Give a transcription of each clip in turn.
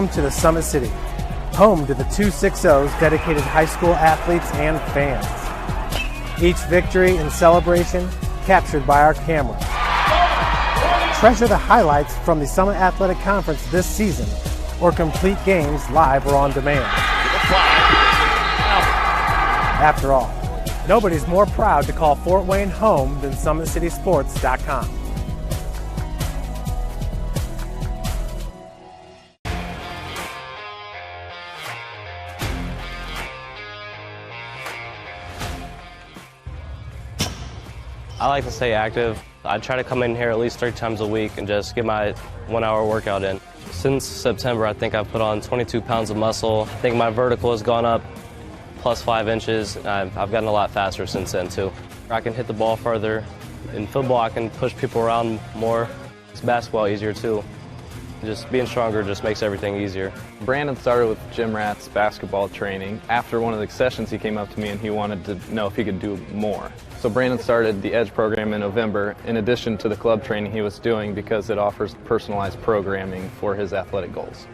Welcome to the Summit City, home to the 260's dedicated high school athletes and fans. Each victory and celebration captured by our cameras. Treasure the highlights from the Summit Athletic Conference this season, or complete games live or on demand. After all, nobody's more proud to call Fort Wayne home than SummitCitySports.com. I like to stay active. I try to come in here at least 3 times a week and just get my 1-hour workout in. Since September, I think I've put on 22 pounds of muscle. I think my vertical has gone up plus 5 inches. I've gotten a lot faster since then too. I can hit the ball further. In football, I can push people around more. It's basketball easier too. Just being stronger just makes everything easier. Brandon started with gym rats basketball training. After one of the sessions, he came up to me and he wanted to know if he could do more. So Brandon started the EDGE program in November, in addition to the club training he was doing, because it offers personalized programming for his athletic goals.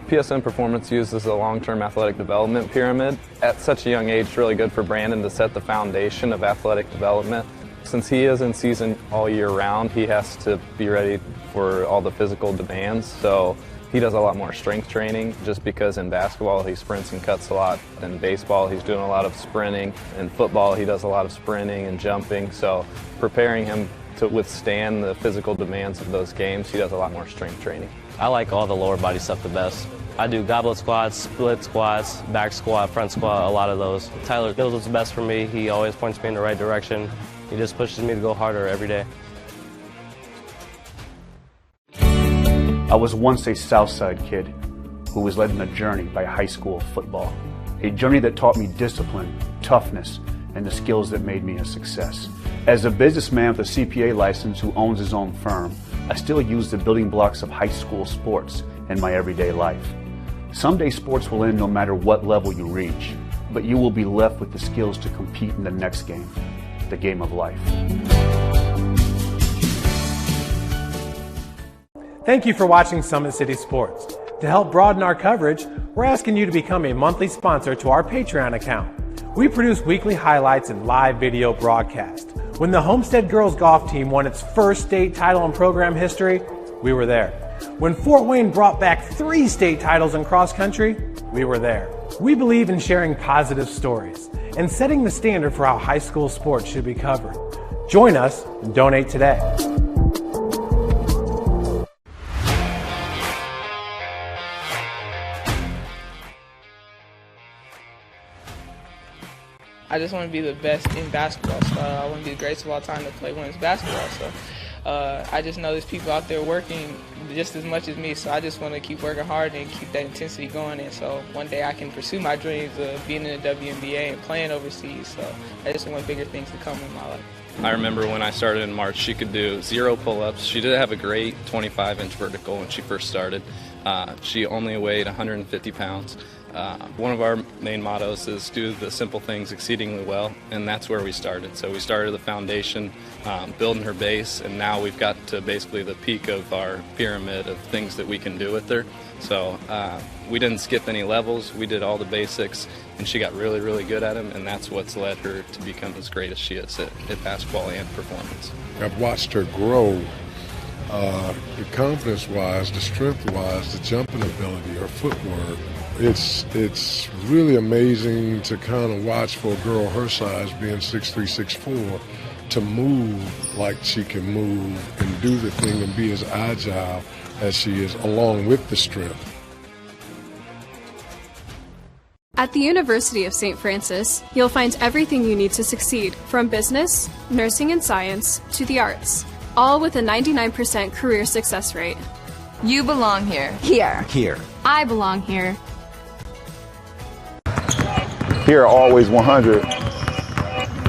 PSN Performance uses a long-term athletic development pyramid. At such a young age, it's really good for Brandon to set the foundation of athletic development. Since he is in season all year round, he has to be ready for all the physical demands. So he does a lot more strength training, just because in basketball he sprints and cuts a lot. In baseball he's doing a lot of sprinting. In football he does a lot of sprinting and jumping. So preparing him to withstand the physical demands of those games, he does a lot more strength training. I like all the lower body stuff the best. I do goblet squats, split squats, back squat, front squat, a lot of those. Tyler knows what's best for me. He always points me in the right direction. He just pushes me to go harder every day. I was once a Southside kid who was led on a journey by high school football. A journey that taught me discipline, toughness, and the skills that made me a success. As a businessman with a CPA license who owns his own firm, I still use the building blocks of high school sports in my everyday life. Someday sports will end no matter what level you reach, but you will be left with the skills to compete in the next game, the game of life. Thank you for watching Summit City Sports. To help broaden our coverage, we're asking you to become a monthly sponsor to our Patreon account. We produce weekly highlights and live video broadcast. When the Homestead girls golf team won its first state title in program history, we were there. When Fort Wayne brought back 3 state titles in cross country, we were there. We believe in sharing positive stories and setting the standard for how high school sports should be covered. Join us and donate today. I just want to be the best in basketball. So I want to be the greatest of all time to play women's basketball. So I just know there's people out there working just as much as me. So I just want to keep working hard and keep that intensity going. And so one day I can pursue my dreams of being in the WNBA and playing overseas. So I just want bigger things to come in my life. I remember when I started in March, she could do 0 pull-ups. She did have a great 25-inch vertical when she first started. She only weighed 150 pounds. One of our main mottos is do the simple things exceedingly well, and that's where we started. So we started the foundation, building her base, and now we've got to basically the peak of our pyramid of things that we can do with her. So we didn't skip any levels. We did all the basics, and she got really, really good at them, and that's what's led her to become as great as she is at basketball and performance. I've watched her grow, the confidence-wise, the strength-wise, the jumping ability, her footwork. It's really amazing to kind of watch for a girl her size, being 6'3", 6'4", to move like she can move and do the thing and be as agile as she is, along with the strength. At the University of St. Francis, you'll find everything you need to succeed, from business, nursing and science, to the arts, all with a 99% career success rate. You belong here. Here. I belong here. Here at Always 100,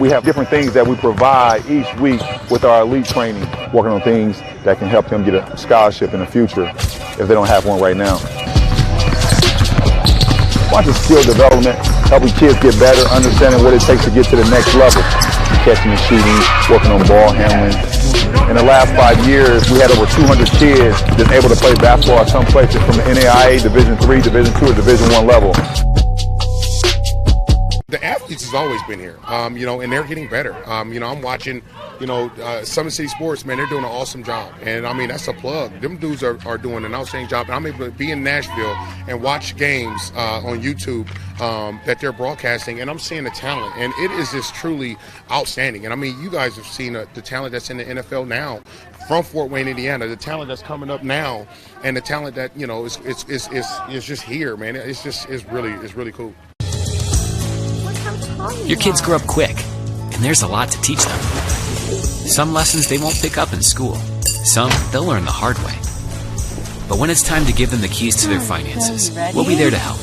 we have different things that we provide each week with our elite training, working on things that can help them get a scholarship in the future if they don't have one right now. Watching skill development, helping kids get better, understanding what it takes to get to the next level. catching and shooting, working on ball handling. In the last 5 years, we had over 200 kids that's able to play basketball at some places from the NAIA, Division III, Division II, or Division I level. The athletes has always been here, and they're getting better. I'm watching, Summit City Sports, man, they're doing an awesome job. And, that's a plug. Them dudes are doing an outstanding job. And I'm able to be in Nashville and watch games on YouTube that they're broadcasting, and I'm seeing the talent. And it is just truly outstanding. And, you guys have seen the talent that's in the NFL now from Fort Wayne, Indiana, the talent that's coming up now, and the talent that, is just here, man. It's really cool. Your kids grow up quick, and there's a lot to teach them. Some lessons they won't pick up in school. Some they'll learn the hard way. But when it's time to give them the keys to their finances, we'll be there to help.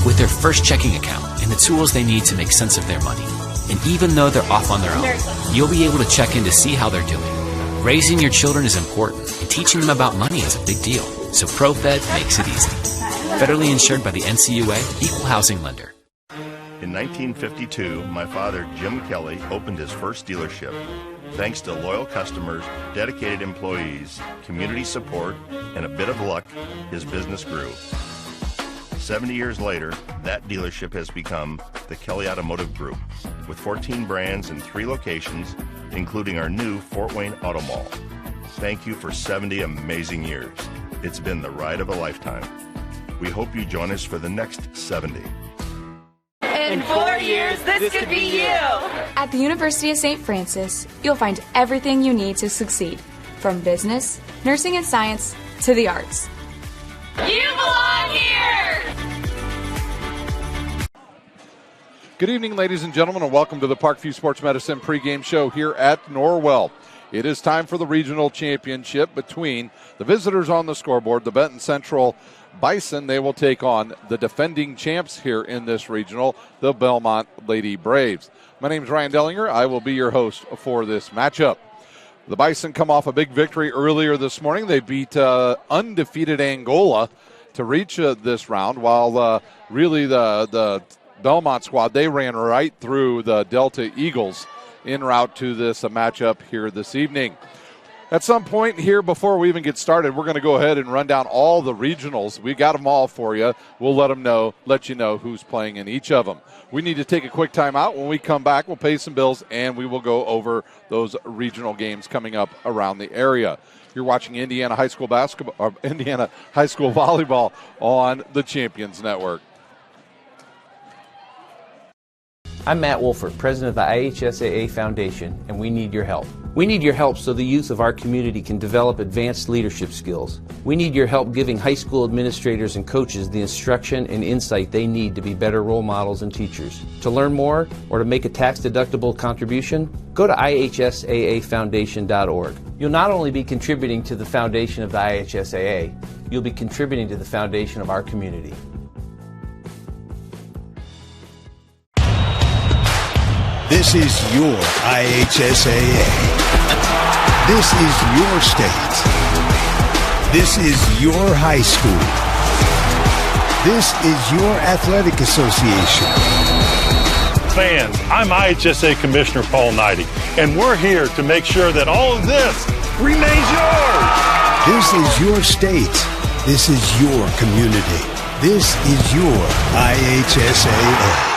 With their first checking account and the tools they need to make sense of their money. And even though they're off on their own, you'll be able to check in to see how they're doing. Raising your children is important, and teaching them about money is a big deal. So ProFed makes it easy. Federally insured by the NCUA, Equal Housing Lender. In 1952, my father, Jim Kelly, opened his first dealership. Thanks to loyal customers, dedicated employees, community support, and a bit of luck, his business grew. 70 years later, that dealership has become the Kelly Automotive Group, with 14 brands in 3 locations, including our new Fort Wayne Auto Mall. Thank you for 70 amazing years. It's been the ride of a lifetime. We hope you join us for the next 70. In 4 years, this could be you. At the University of St. Francis, you'll find everything you need to succeed, from business, nursing and science, to the arts. You belong here! Good evening, ladies and gentlemen, and welcome to the Parkview Sports Medicine pregame show here at Norwell. It is time for the regional championship between the visitors on the scoreboard, the Benton Central Bison. They will take on the defending champs here in this regional, the Bellmont Lady Braves. My name is Ryan Dellinger. I will be your host for this matchup. The Bison come off a big victory earlier this morning. They beat undefeated Angola to reach this round, while really the Bellmont squad, they ran right through the Delta Eagles en route to this matchup here this evening. At some point here before we even get started, we're going to go ahead and run down all the regionals. We got them all for you. We'll let you know who's playing in each of them. We need to take a quick time out. When we come back, we'll pay some bills, and we will go over those regional games coming up around the area. You're watching Indiana High School basketball, or Indiana High School volleyball on the Champions Network. I'm Matt Wolford, president of the IHSAA Foundation, and we need your help. We need your help so the youth of our community can develop advanced leadership skills. We need your help giving high school administrators and coaches the instruction and insight they need to be better role models and teachers. To learn more or to make a tax-deductible contribution, go to ihsaafoundation.org. You'll not only be contributing to the foundation of the IHSAA, you'll be contributing to the foundation of our community. This is your IHSAA. This is your state. This is your high school. This is your athletic association. Fans, I'm IHSA Commissioner Paul Knighty, and we're here to make sure that all of this remains yours. This is your state. This is your community. This is your IHSAA.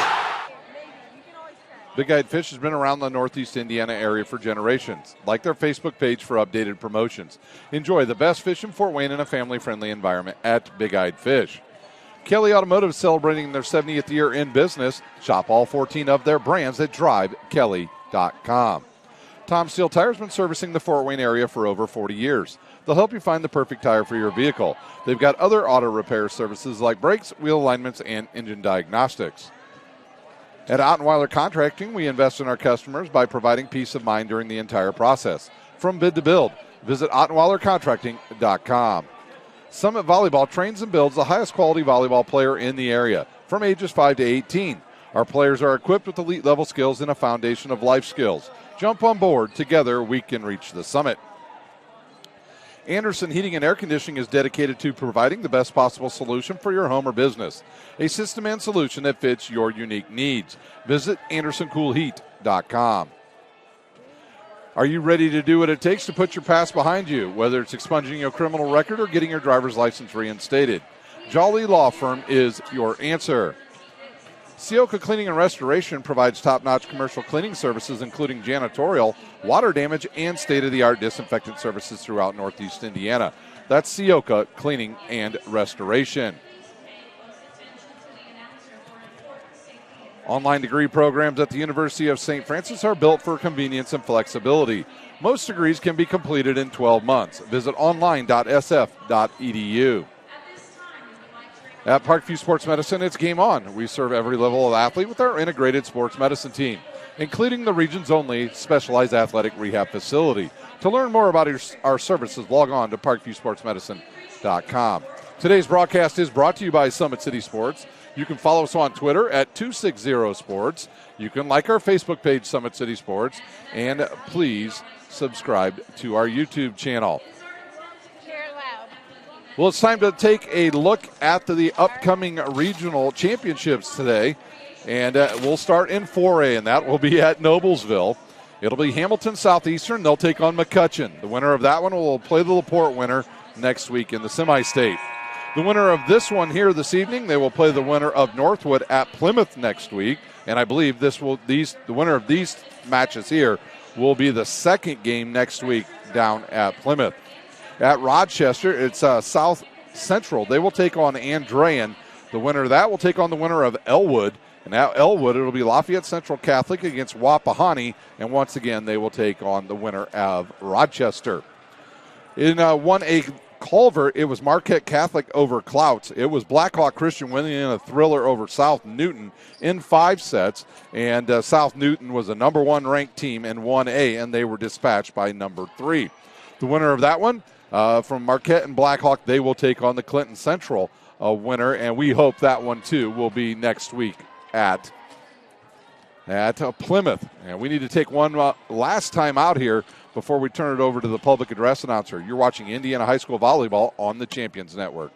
Big Eyed Fish has been around the Northeast Indiana area for generations. Like their Facebook page for updated promotions. Enjoy the best fish in Fort Wayne in a family-friendly environment at Big Eyed Fish. Kelly Automotive is celebrating their 70th year in business. Shop all 14 of their brands at drivekelly.com. Tom Steel Tire has been servicing the Fort Wayne area for over 40 years. They'll help you find the perfect tire for your vehicle. They've got other auto repair services like brakes, wheel alignments, and engine diagnostics. At Ottenweiler Contracting, we invest in our customers by providing peace of mind during the entire process. From bid to build, visit OttenweilerContracting.com. Summit Volleyball trains and builds the highest quality volleyball player in the area, from ages 5 to 18. Our players are equipped with elite level skills and a foundation of life skills. Jump on board. Together, we can reach the summit. Anderson Heating and Air Conditioning is dedicated to providing the best possible solution for your home or business. A system and solution that fits your unique needs. Visit AndersonCoolHeat.com. Are you ready to do what it takes to put your past behind you, whether it's expunging your criminal record or getting your driver's license reinstated? Jolly Law Firm is your answer. Sioka Cleaning and Restoration provides top-notch commercial cleaning services, including janitorial, water damage, and state-of-the-art disinfectant services throughout Northeast Indiana. That's Sioka Cleaning and Restoration. Online degree programs at the University of St. Francis are built for convenience and flexibility. Most degrees can be completed in 12 months. Visit online.sf.edu. At Parkview Sports Medicine, it's game on. We serve every level of athlete with our integrated sports medicine team, including the region's only specialized athletic rehab facility. To learn more about our services, log on to parkviewsportsmedicine.com. Today's broadcast is brought to you by Summit City Sports. You can follow us on Twitter at 260sports. You can like our Facebook page, Summit City Sports, and please subscribe to our YouTube channel. Well, it's time to take a look at the upcoming regional championships today, and we'll start in 4A, and that will be at Noblesville. It'll be Hamilton Southeastern. They'll take on McCutcheon. The winner of that one will play the LaPorte winner next week in the semi-state. The winner of this one here this evening, they will play the winner of Northwood at Plymouth next week. And I believe the winner of these matches here will be the second game next week down at Plymouth. At Rochester, it's South Central. They will take on Andrean. The winner of that will take on the winner of Elwood. And at Elwood, it'll be Lafayette Central Catholic against Wapahani. And once again, they will take on the winner of Rochester. In 1A Culver, it was Marquette Catholic over Clouts. It was Blackhawk Christian winning in a thriller over South Newton in 5 sets. And South Newton was a number 1 ranked team in 1A, and they were dispatched by number 3. The winner of that one, from Marquette and Blackhawk, they will take on the Clinton Central winner, and we hope that one, too, will be next week at Plymouth. And we need to take one last time out here before we turn it over to the public address announcer. You're watching Indiana High School Volleyball on the Champions Network.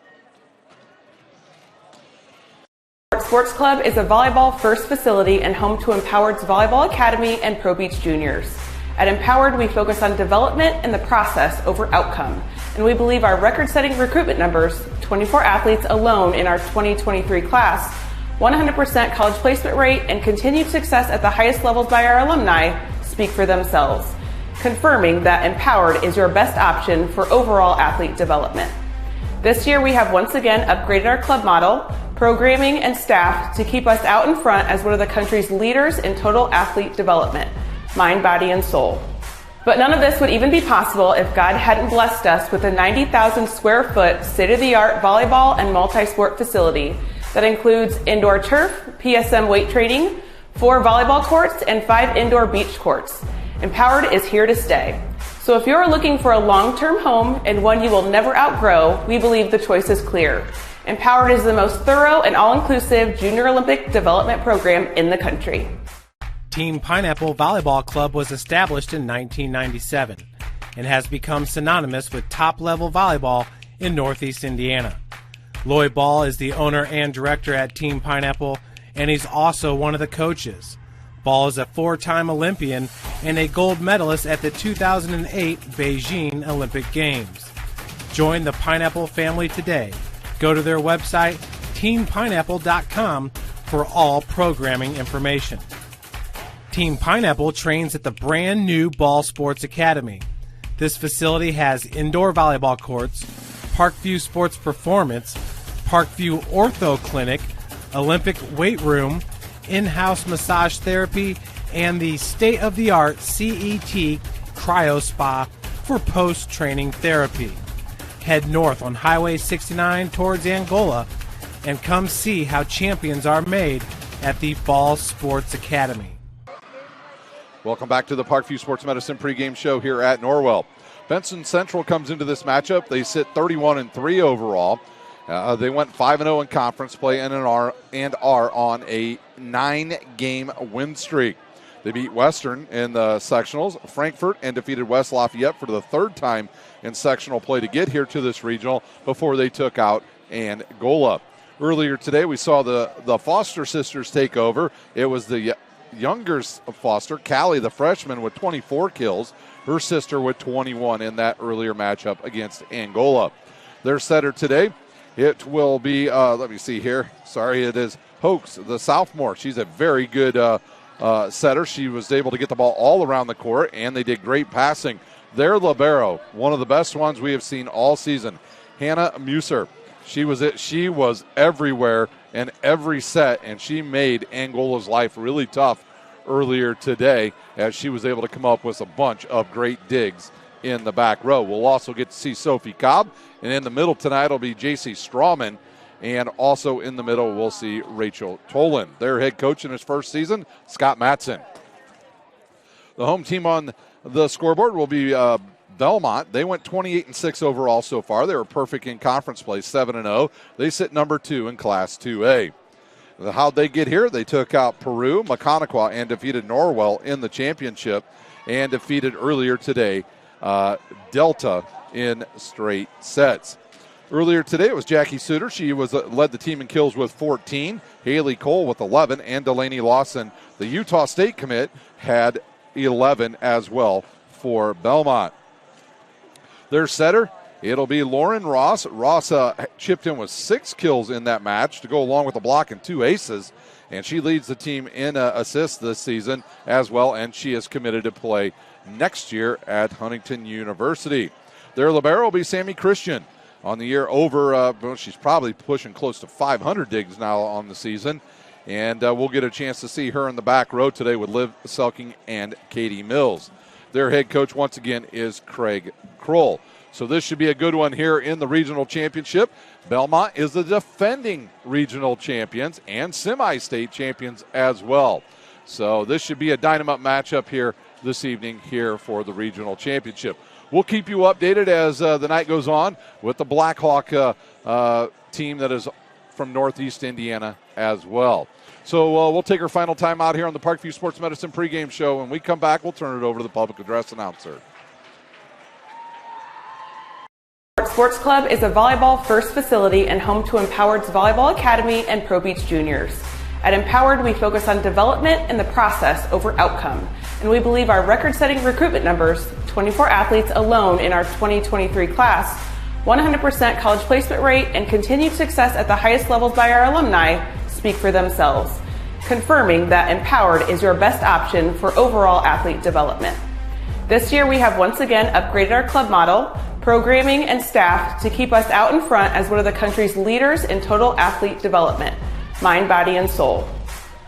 Sports Club is a volleyball-first facility and home to Empowered's Volleyball Academy and Pro Beach Juniors. At Empowered, we focus on development and the process over outcome. And we believe our record-setting recruitment numbers, 24 athletes alone in our 2023 class, 100% college placement rate, and continued success at the highest levels by our alumni speak for themselves, confirming that Empowered is your best option for overall athlete development. This year, we have once again upgraded our club model, programming, and staff to keep us out in front as one of the country's leaders in total athlete development, mind, body, and soul. But none of this would even be possible if God hadn't blessed us with a 90,000 square foot state-of-the-art volleyball and multi-sport facility that includes indoor turf, PSM weight training, 4 volleyball courts, and 5 indoor beach courts. Empowered is here to stay. So if you're looking for a long-term home and one you will never outgrow, we believe the choice is clear. Empowered is the most thorough and all-inclusive junior Olympic development program in the country. Team Pineapple Volleyball Club was established in 1997 and has become synonymous with top-level volleyball in Northeast Indiana. Lloyd Ball is the owner and director at Team Pineapple, and he's also one of the coaches. Ball is a 4-time Olympian and a gold medalist at the 2008 Beijing Olympic Games. Join the Pineapple family today. Go to their website, teampineapple.com, for all programming information. Team Pineapple trains at the brand new Ball Sports Academy. This facility has indoor volleyball courts, Parkview Sports Performance, Parkview Ortho Clinic, Olympic weight room, in-house massage therapy, and the state-of-the-art CET Cryo Spa for post-training therapy. Head north on Highway 69 towards Angola and come see how champions are made at the Ball Sports Academy. Welcome back to the Parkview Sports Medicine pregame show here at Norwell. Benson Central comes into this matchup. They sit 31-3 overall. They went 5-0 in conference play and are on a 9-game win streak. They beat Western in the sectionals, Frankfort, and defeated West Lafayette for the 3rd time in sectional play to get here to this regional before they took out Angola. Earlier today, we saw the Foster sisters take over. It was the younger Foster, Callie, the freshman, with 24 kills. her sister with 21 in that earlier matchup against Angola. Their setter today, it will be, let me see here. Sorry, it is Hoax, the sophomore. She's a very good setter. She was able to get the ball all around the court, and they did great passing. Their libero, one of the best ones we have seen all season, Hannah Muser. She was everywhere in every set, and she made Angola's life really tough earlier today as she was able to come up with a bunch of great digs in the back row. We'll also get to see Sophie Cobb, and in the middle tonight will be J.C. Strawman, and also in the middle we'll see Rachel Tolan. Their head coach in his first season, Scott Matson. The home team on the scoreboard will be Bellmont. They went 28-6 overall so far. They were perfect in conference play, 7-0. They sit number 2 in Class 2A. How'd they get here? They took out Peru, Maconaquah, and defeated Norwell in the championship, and defeated earlier today Delta in straight sets. Earlier today it was Jackie Suter. She led the team in kills with 14. Haley Cole with 11, and Delaney Lawson, the Utah State commit, had 11 as well for Bellmont. Their setter, it'll be Lauren Ross. Ross chipped in with 6 kills in that match to go along with a block and 2 aces, and she leads the team in assists this season as well, and she is committed to play next year at Huntington University. Their libero will be Sammy Christian. On the year over, she's probably pushing close to 500 digs now on the season, and we'll get a chance to see her in the back row today with Liv Selking and Katie Mills. Their head coach, once again, is Craig Kroll. So this should be a good one here in the regional championship. Bellmont is the defending regional champions and semi-state champions as well. So this should be a dynamite matchup here this evening here for the regional championship. We'll keep you updated as the night goes on with the Blackhawk team that is from Northeast Indiana as well. So we'll take our final time out here on the Parkview Sports Medicine pregame show. When we come back, we'll turn it over to the public address announcer. Sports Club is a volleyball-first facility and home to Empowered's Volleyball Academy and Pro Beach Juniors. At Empowered, we focus on development and the process over outcome, and we believe our record-setting recruitment numbers, 24 athletes alone in our 2023 class, 100% college placement rate, and continued success at the highest levels by our alumni speak for themselves, confirming that Empowered is your best option for overall athlete development. This year, we have once again upgraded our club model, programming, and staff to keep us out in front as one of the country's leaders in total athlete development, mind, body, and soul.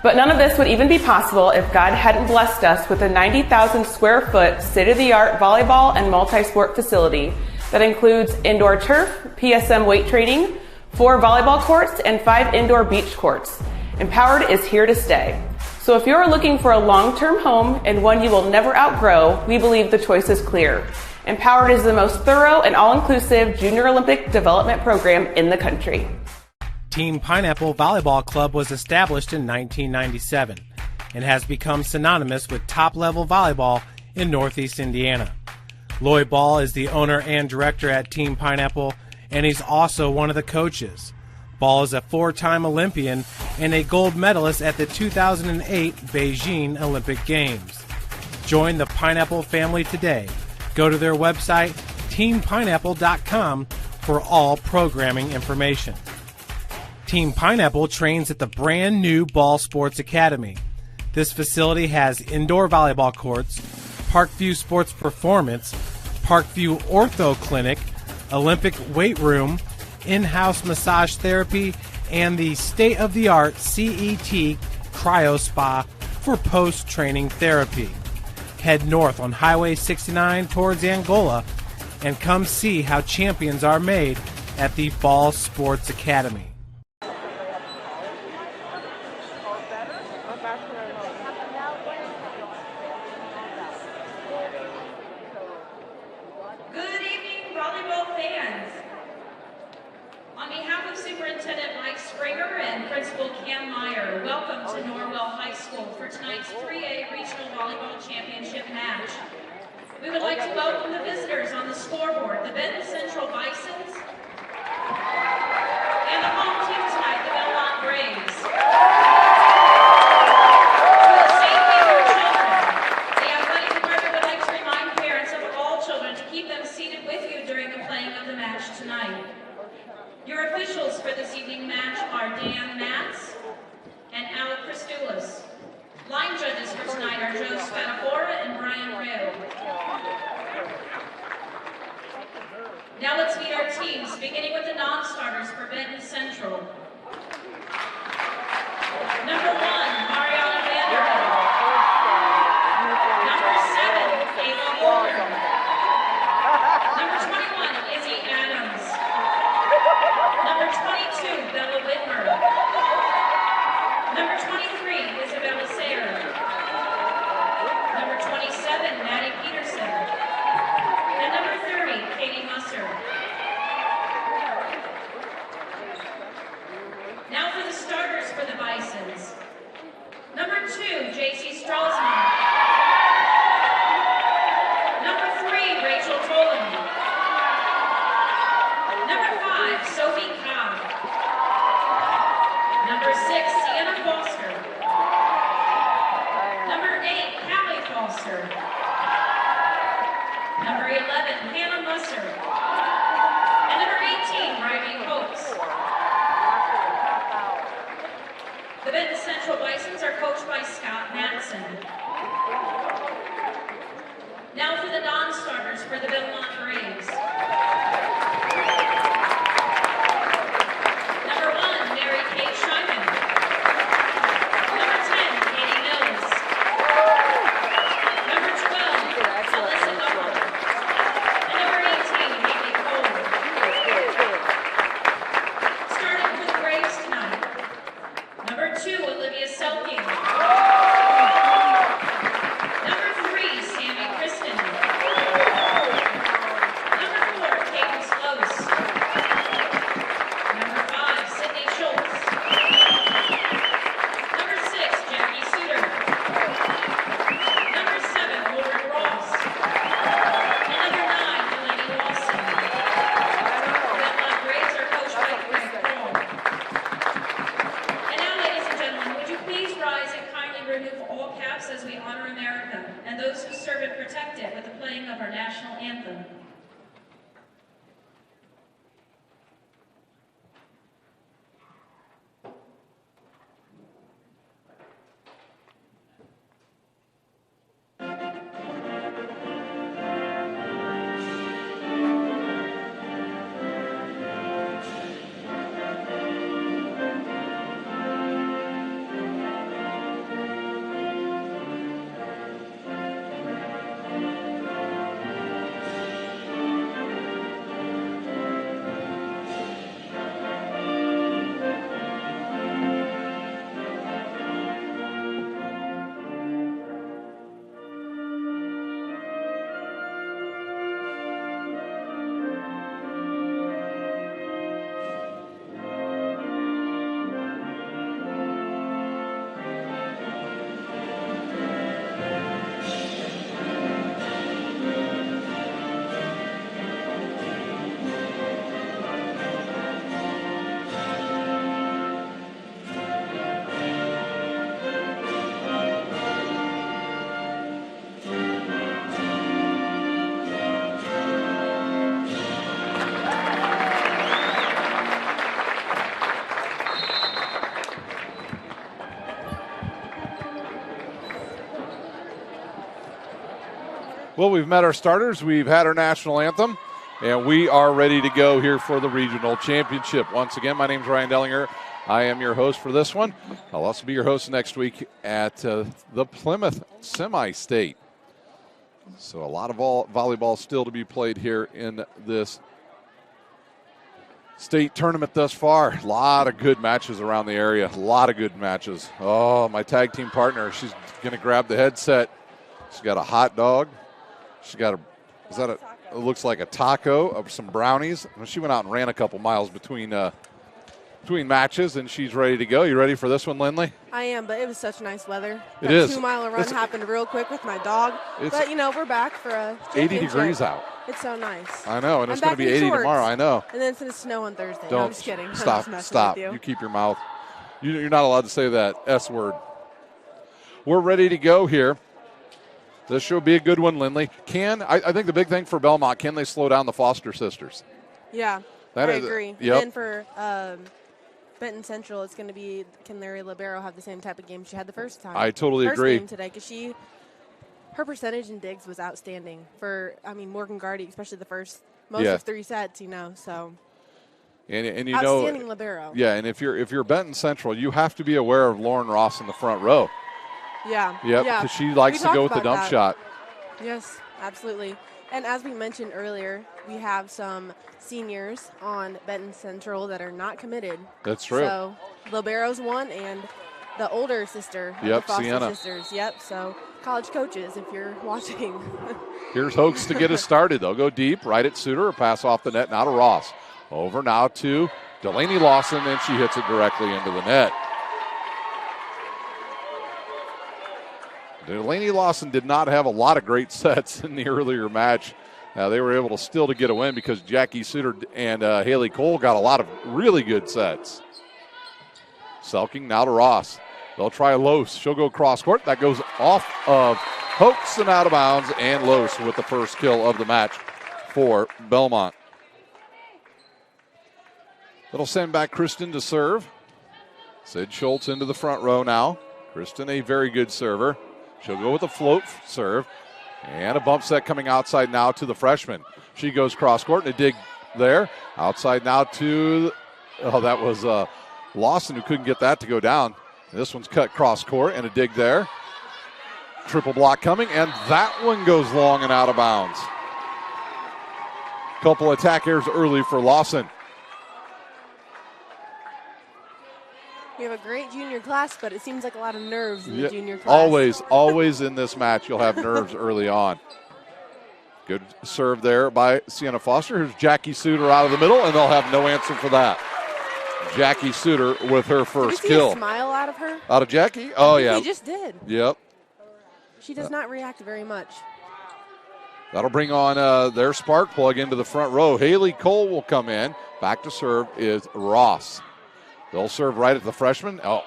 But none of this would even be possible if God hadn't blessed us with a 90,000 square foot state-of-the-art volleyball and multi-sport facility that includes indoor turf, PSM weight training, 4 volleyball courts, and 5 indoor beach courts. Empowered is here to stay. So if you're looking for a long-term home and one you will never outgrow, we believe the choice is clear. Empowered is the most thorough and all-inclusive junior Olympic development program in the country. Team Pineapple Volleyball Club was established in 1997 and has become synonymous with top-level volleyball in Northeast Indiana. Lloyd Ball is the owner and director at Team Pineapple, and he's also one of the coaches. Ball is a 4-time Olympian and a gold medalist at the 2008 Beijing Olympic Games. Join the Pineapple family today. Go to their website, teampineapple.com, for all programming information. Team Pineapple trains at the brand new Ball Sports Academy. This facility has indoor volleyball courts, Parkview Sports Performance, Parkview Ortho Clinic, Olympic weight room, in-house massage therapy, and the state-of-the-art CET Cryo Spa for post-training therapy. Head north on Highway 69 towards Angola and come see how champions are made at the Ball Sports Academy. We would like to welcome the visitors on the scoreboard, the Benton Central Bisons, and the home team tonight, the Bellmont Braves. For the safety of your children, the athletic department would like to remind parents Your officials for this evening match are Dan Matz and Al Christoulis. Line judges for tonight are Joe Spadafora and Brian Rayo. Now let's meet our teams, beginning with the non-starters for Benton Central. Number 1, Mariana Vanderbilt. Number 7, Ava Ward. Number 21, Izzy Adams. Number 22, Bella Whitmer. Number 23, Isabella Sayre. Number 27, Maddie Peterson. And number 30, Katie Musser. Now for the starters for the Bisons. Number 2, J.C. Strasman. Number 3, Rachel Tolan. Number 5, Sophie Cobb. Number 6, Sienna Foster. Number 8, Callie Foster. Number 11, Hannah Musser. And number 18, Riley Hopes. The Benton Central Bisons are coached by Scott Matson. Now for the non-starters for the Bellmont Braves. Number 1, Mary Kate Scheinman. Number 10, Katie Mills. Number 12, Alyssa Nuttall. And number 18, Haley Cole. Starting for the Braves tonight. Number 2, Olivia Selking. Number 3, Sammy Kristen. Number 4, Kate Slose. Number 5, Sydney Schultz. Number 6, Jackie Suter. Number 7, Lauren Ross. And number 9, Delaney Lawson. The Bellmont Braves are coached by Greg Kroll. And now, ladies and gentlemen, would you please rise and kindly remove all caps as we honor America and those who serve and protect it with the playing of our national anthem. Well, we've met our starters, we've had our national anthem, and we are ready to go here for the regional championship. Once again, my name is Ryan Dellinger. I am your host for this one. I'll also be your host next week at the Plymouth Semi-State. So a lot of volleyball still to be played here in this state tournament thus far. A lot of good matches around the area. A lot of good matches. Oh, my tag team partner, she's going to grab the headset. She's got a hot dog. She's got it looks like a taco of some brownies. She went out and ran a couple miles between matches, and she's ready to go. You ready for this one, Lindley? I am, but it was such nice weather. It is. 2-mile run happened real quick with my dog. But, we're back for a 80 degrees out. It's so nice. I know, and it's going to be 80 tomorrow. I know. And then it's going to snow on Thursday. Don't. No, I'm just kidding. Stop. You keep your mouth. You're not allowed to say that S word. We're ready to go here. This should be a good one, Lindley. I think the big thing for Bellmont, can they slow down the Foster sisters? Yeah. I agree. Yep. And then for Benton Central, it's going to be, can Larry Libero have the same type of game she had the first time? I totally agree. First game today, because her percentage in digs was outstanding for, Morgan Gardy, especially the first most of 3 sets, so. And you outstanding know, libero. Yeah, and if you're Benton Central, you have to be aware of Lauren Ross in the front row. Yeah. Yep, because she likes to go with the dump shot. Yes, absolutely. And as we mentioned earlier, we have some seniors on Benton Central that are not committed. That's true. So libero's one, and the older sister of the Foster Sienna. sisters. Yep, so college coaches, if you're watching. Here's Hoax to get us started. They'll go deep, right at Suter, or pass off the net, now to Ross. Over now to Delaney Lawson, and she hits it directly into the net. Delaney Lawson did not have a lot of great sets in the earlier match. They were able to get a win because Jackie Suter and Haley Cole got a lot of really good sets. Selking now to Ross. They'll try Lose. She'll go cross court. That goes off of Hoax and out of bounds, and Lose with the first kill of the match for Bellmont. It'll send back Kristen to serve. Sid Schultz into the front row now. Kristen, a very good server. She'll go with a float serve. And a bump set coming outside now to the freshman. She goes cross court and a dig there. Outside now to, that was Lawson who couldn't get that to go down. And this one's cut cross court and a dig there. Triple block coming, and that one goes long and out of bounds. Couple attack errors early for Lawson. We have a great junior class, but it seems like a lot of nerves in the junior class. Always in this match, you'll have nerves early on. Good serve there by Sienna Foster. Here's Jackie Suter out of the middle, and they'll have no answer for that. Jackie Suter with her first Did you see kill. A smile out of her? Out of Jackie? Oh, yeah. He just did. Yep. She does not react very much. That'll bring on their spark plug into the front row. Haley Cole will come in. Back to serve is Ross. They'll serve right at the freshman. Oh,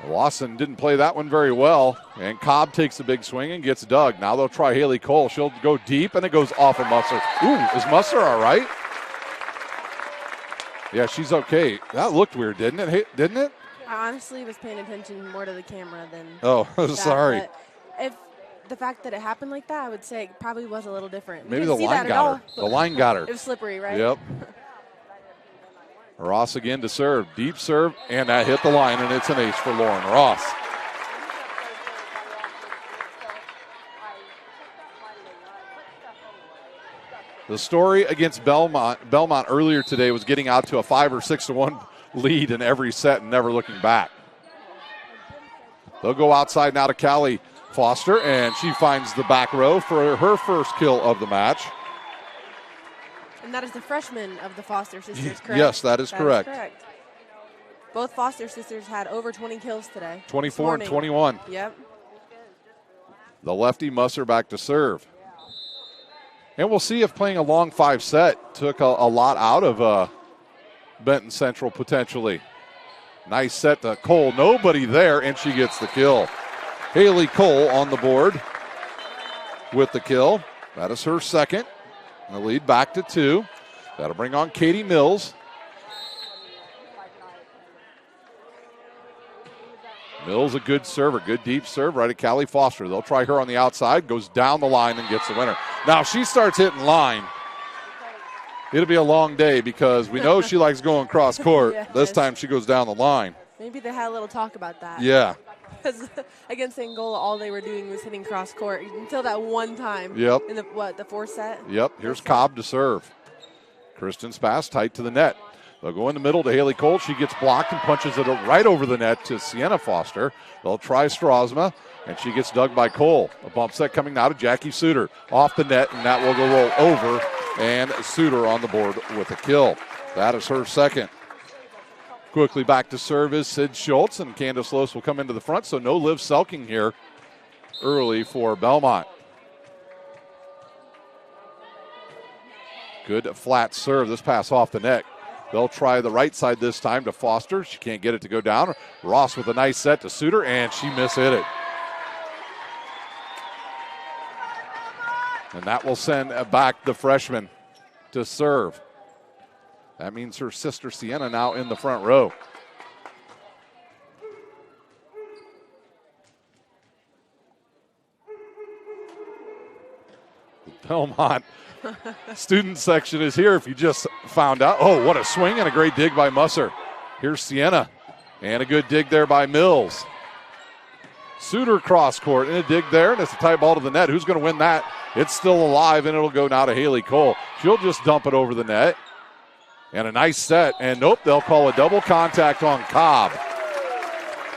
Lawson didn't play that one very well, and Cobb takes a big swing and gets dug. Now they'll try Haley Cole. She'll go deep, and it goes off of Musser. Ooh, is Musser all right? Yeah, she's okay. That looked weird, didn't it? Didn't it? I honestly was paying attention more to the camera than sorry. But if the fact that it happened like that, I would say it probably was a little different. Maybe the line got her. The line got her. It was slippery, right? Yep. Ross again to serve. Deep serve, and that hit the line, and it's an ace for Lauren Ross. The story against Bellmont earlier today was getting out to a 5 or 6 to 1 lead in every set and never looking back. They'll go outside now to Callie Foster, and she finds the back row for her first kill of the match. And that is the freshman of the Foster sisters, correct? Yes, that is correct. Both Foster sisters had over 20 kills today. 24 and 21. Yep. The lefty Musser back to serve. And we'll see if playing a long 5 set took a lot out of Benton Central potentially. Nice set to Cole. Nobody there, and she gets the kill. Haley Cole on the board with the kill. That is her second. The lead back to 2. That'll bring on Katie Mills. Mills a good server, good deep serve right at Callie Foster. They'll try her on the outside, goes down the line and gets the winner. Now she starts hitting line. It'll be a long day because we know she likes going cross court. Yes. This time she goes down the line. Maybe they had a little talk about that. Yeah. Because against Angola, all they were doing was hitting cross court until that one time. Yep. In the 4th set? Yep. Here's Cobb to serve. Kristen's pass tight to the net. They'll go in the middle to Haley Cole. She gets blocked and punches it right over the net to Sienna Foster. They'll try Strasma, and she gets dug by Cole. A bump set coming now to Jackie Suter. Off the net, and that will go roll over. And Suter on the board with a kill. That is her second. Quickly back to serve is Sid Schultz, and Candace Lose will come into the front, so no Liv Selking here early for Bellmont. Good flat serve. This pass off the net. They'll try the right side this time to Foster. She can't get it to go down. Ross with a nice set to Suter, and she mishit it. And that will send back the freshman to serve. That means her sister Sienna now in the front row. The Bellmont student section is here if you just found out. Oh, what a swing and a great dig by Musser. Here's Sienna. And a good dig there by Mills. Suter cross court and a dig there, and it's a tight ball to the net. Who's going to win that? It's still alive, and it'll go now to Haley Cole. She'll just dump it over the net. And a nice set, and nope, they'll call a double contact on Cobb.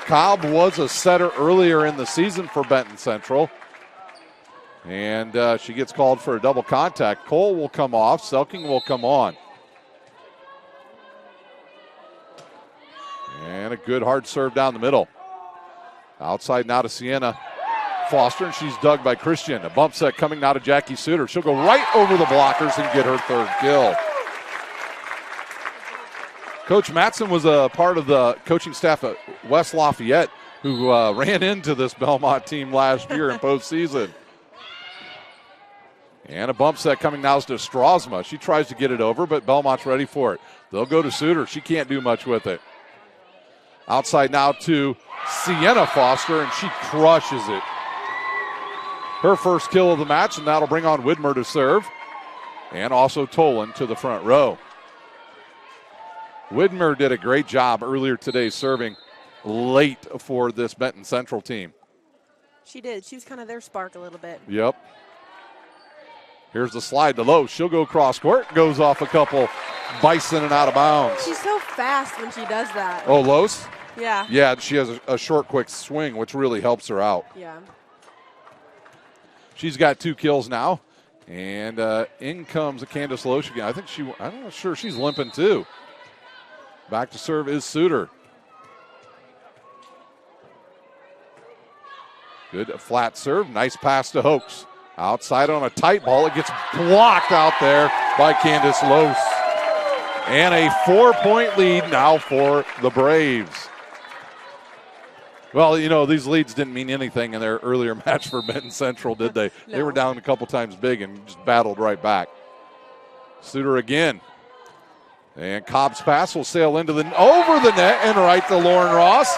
Cobb was a setter earlier in the season for Benton Central. And she gets called for a double contact. Cole will come off, Selking will come on. And a good hard serve down the middle. Outside now to Sienna Foster, and she's dug by Christian. A bump set coming now to Jackie Suter. She'll go right over the blockers and get her third kill. Coach Matson was a part of the coaching staff at West Lafayette who ran into this Bellmont team last year in postseason. And a bump set coming now to Strasma. She tries to get it over, but Belmont's ready for it. They'll go to Suter. She can't do much with it. Outside now to Sienna Foster, and she crushes it. Her first kill of the match, and that'll bring on Widmer to serve. And also Tolan to the front row. Widmer did a great job earlier today serving late for this Benton Central team. She did. She was kind of their spark a little bit. Yep. Here's the slide to Lowe. She'll go cross court. Goes off a couple. Bison and out of bounds. She's so fast when she does that. Oh, Lowe's? Yeah. Yeah, she has a short, quick swing, which really helps her out. Yeah. She's got 2 kills now. And in comes Candace Loesch again. I'm not sure she's limping too. Back to serve is Suter. Good flat serve. Nice pass to Hoax. Outside on a tight ball. It gets blocked out there by Candace Loesch. And a 4-point lead now for the Braves. Well, you know, these leads didn't mean anything in their earlier match for Benton Central, did they? No. They were down a couple times big and just battled right back. Suter again. And Cobb's pass will sail over the net and right to Lauren Ross.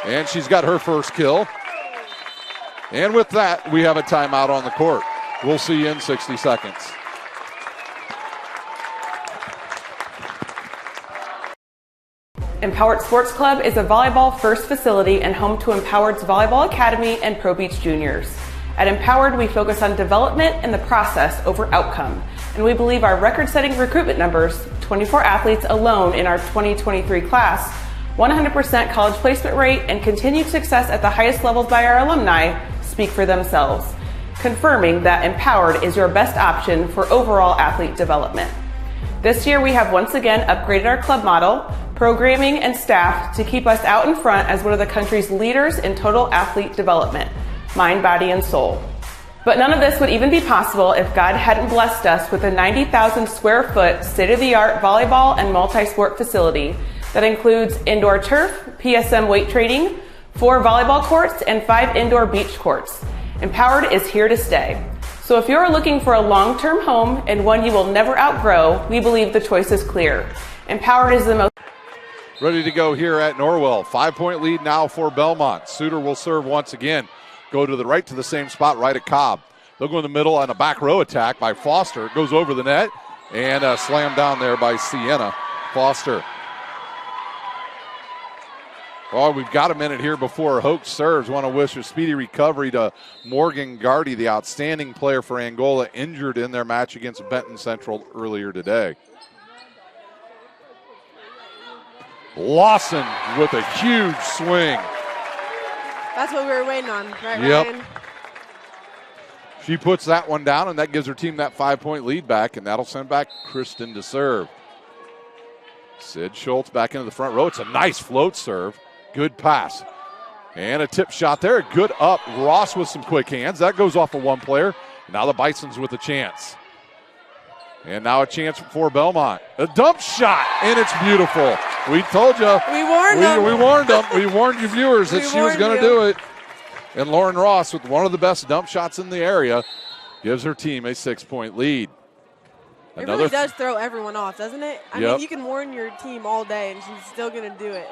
And she's got her first kill. And with that, we have a timeout on the court. We'll see you in 60 seconds. Empowered Sports Club is a volleyball-first facility and home to Empowered's Volleyball Academy and Pro Beach Juniors. At Empowered, we focus on development and the process over outcome, and we believe our record-setting recruitment numbers, 24 athletes alone in our 2023 class, 100% college placement rate, and continued success at the highest levels by our alumni speak for themselves, confirming that Empowered is your best option for overall athlete development. This year, we have once again upgraded our club model, programming, and staff to keep us out in front as one of the country's leaders in total athlete development, mind, body, and soul. But none of this would even be possible if God hadn't blessed us with a 90,000 square foot state-of-the-art volleyball and multi-sport facility that includes indoor turf, PSM weight training, 4 volleyball courts, and 5 indoor beach courts. Empowered is here to stay. So if you're looking for a long-term home and one you will never outgrow, we believe the choice is clear. Empowered is the most... Ready to go here at Norwell. 5-point lead now for Bellmont. Suter will serve once again. Go to the right to the same spot, right at Cobb. They'll go in the middle on a back row attack by Foster. It goes over the net and slammed down there by Sienna Foster. Oh, we've got a minute here before Hoke serves. Want to wish a speedy recovery to Morgan Gardy, the outstanding player for Angola, injured in their match against Benton Central earlier today. Lawson with a huge swing. That's what we were waiting on, right, yep. Ryan? She puts that one down, and that gives her team that 5-point lead back, and that'll send back Kristen to serve. Sid Schultz back into the front row. It's a nice float serve. Good pass. And a tip shot there. Good up. Ross with some quick hands. That goes off of one player. Now the Bisons with a chance. And now a chance for Bellmont. A dump shot, and it's beautiful. We told you. We warned them. We warned them. We warned you viewers that she was going to do it. And Lauren Ross, with one of the best dump shots in the area, gives her team a 6-point lead. It really does throw everyone off, doesn't it? I Yep. mean, you can warn your team all day, and she's still going to do it.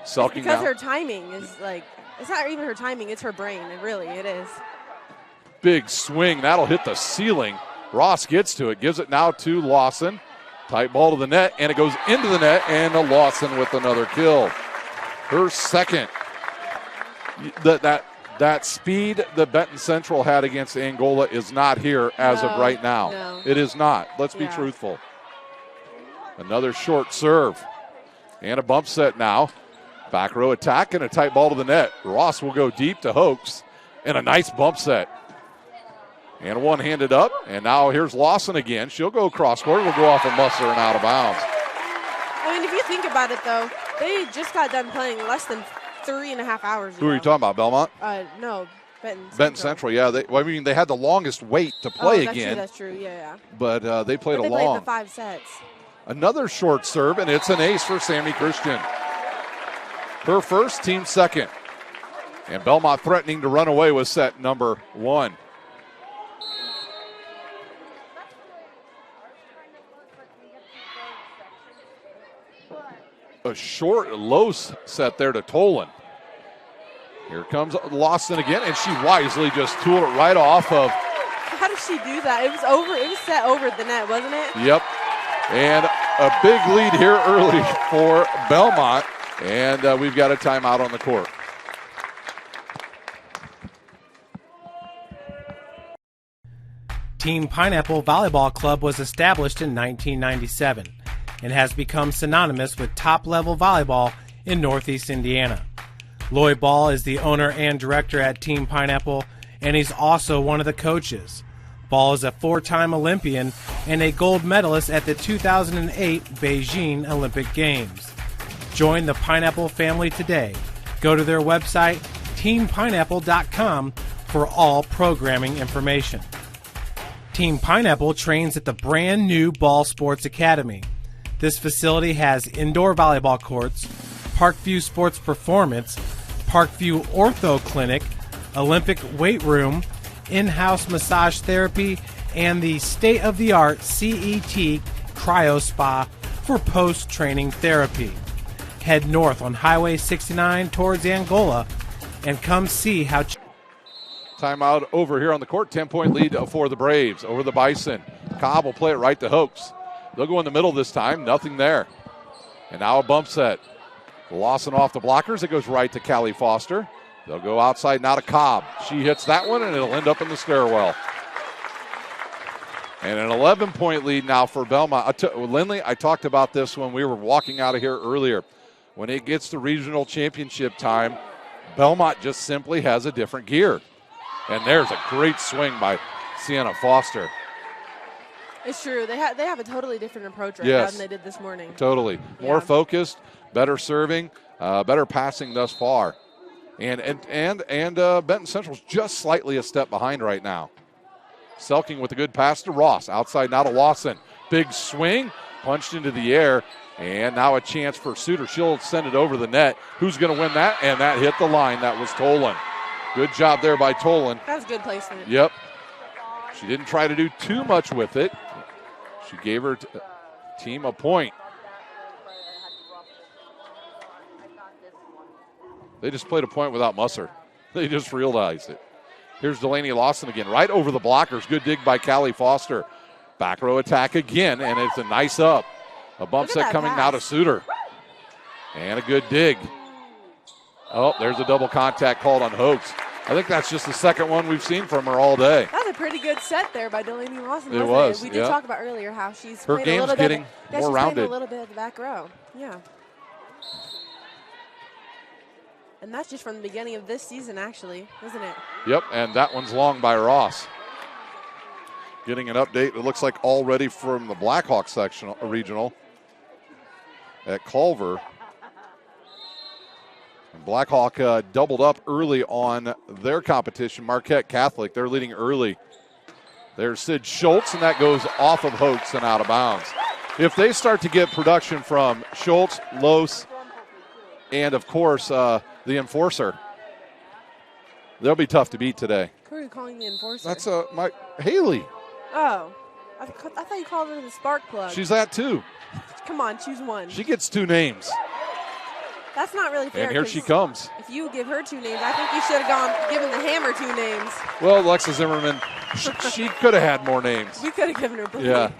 Selking Because now. her timing is like, it's not even her timing, it's her brain. It is. Big swing. That'll hit the ceiling. Ross gets to it, gives it now to Lawson. Tight ball to the net, and it goes into the net, and Lawson with another kill. Her second. That speed that Benton Central had against Angola is not here as of right now. No. It is not. Let's be truthful. Another short serve. And a bump set now. Back row attack and a tight ball to the net. Ross will go deep to Hoax. And a nice bump set. And one-handed up. And now here's Lawson again. She'll go cross court. It'll go off of Musser and out of bounds. I mean, if you think about it, though, they just got done playing less than 3.5 hours ago. Who are you talking about, Bellmont? No, Benton Central. Benton Central, yeah. They had the longest wait to play again. That's true, yeah. But they played But a they long. played the 5 sets. Another short serve, and it's an ace for Sammy Christian. Her first, team second. And Bellmont threatening to run away with set number 1. A short, low set there to Tolan. Here comes Lawson again, and she wisely just tooled it right off of. How did she do that? It was set over the net, wasn't it? Yep. And a big lead here early for Bellmont. And we've got a timeout on the court. Team Pineapple Volleyball Club was established in 1997 and has become synonymous with top-level volleyball in Northeast Indiana. Lloyd Ball is the owner and director at Team Pineapple, and he's also one of the coaches. Ball is a 4-time Olympian and a gold medalist at the 2008 Beijing Olympic Games. Join the Pineapple family today. Go to their website, teampineapple.com, for all programming information. Team Pineapple trains at the brand new Ball Sports Academy. This facility has indoor volleyball courts, Parkview Sports Performance, Parkview Ortho Clinic, Olympic weight room, in-house massage therapy, and the state-of-the-art CET Cryo Spa for post-training therapy. Head north on Highway 69 towards Angola and come see how... Timeout over here on the court. 10-point lead for the Braves over the Bison. Cobb will play it right to Hoax. They'll go in the middle this time. Nothing there. And now a bump set. Lawson off the blockers. It goes right to Callie Foster. They'll go outside now to Cobb. She hits that one, and it'll end up in the stairwell. And an 11-point lead now for Bellmont. Lindley, I talked about this when we were walking out of here earlier. When it gets to regional championship time, Bellmont just simply has a different gear. And there's a great swing by Sienna Foster. It's true. They have a totally different approach right now than they did this morning. Totally. More focused, better serving, better passing thus far. And Benton Central's just slightly a step behind right now. Selking with a good pass to Ross. Outside now to Lawson. Big swing, punched into the air. And now a chance for Suter. She'll send it over the net. Who's going to win that? And that hit the line. That was Tolan. Good job there by Tolan. That's good placement. Yep. She didn't try to do too much with it. She gave her team a point. They just played a point without Musser. They just realized it. Here's Delaney Lawson again, right over the blockers. Good dig by Callie Foster. Back row attack again, and it's a nice up. A bump set coming now to Suter. And a good dig. Oh, there's a double contact called on Hoax. I think that's just the second one we've seen from her all day. That's a pretty good set there by Delaney Lawson. It was. We did talk about earlier how she's her played game's a little getting bit, more rounded. A little bit of the back row. Yeah. And that's just from the beginning of this season, actually, isn't it? Yep, and that one's long by Ross. Getting an update, it looks like already from the Blackhawk section regional at Culver. And Blackhawk doubled up early on their competition. Marquette Catholic, they're leading early. There's Sid Schultz, and that goes off of Hoax and out of bounds. If they start to get production from Schultz, Los, and of course the enforcer, they'll be tough to beat today. Who are you calling the enforcer? That's Haley. Oh, I thought you called her the spark plug. She's that too. Come on, choose one. She gets 2 names. That's not really fair. And here she comes. If you give her 2 names, I think you should have given the Hammer 2 names. Well, Alexa Zimmerman, she could have had more names. We could have given her both. Yeah.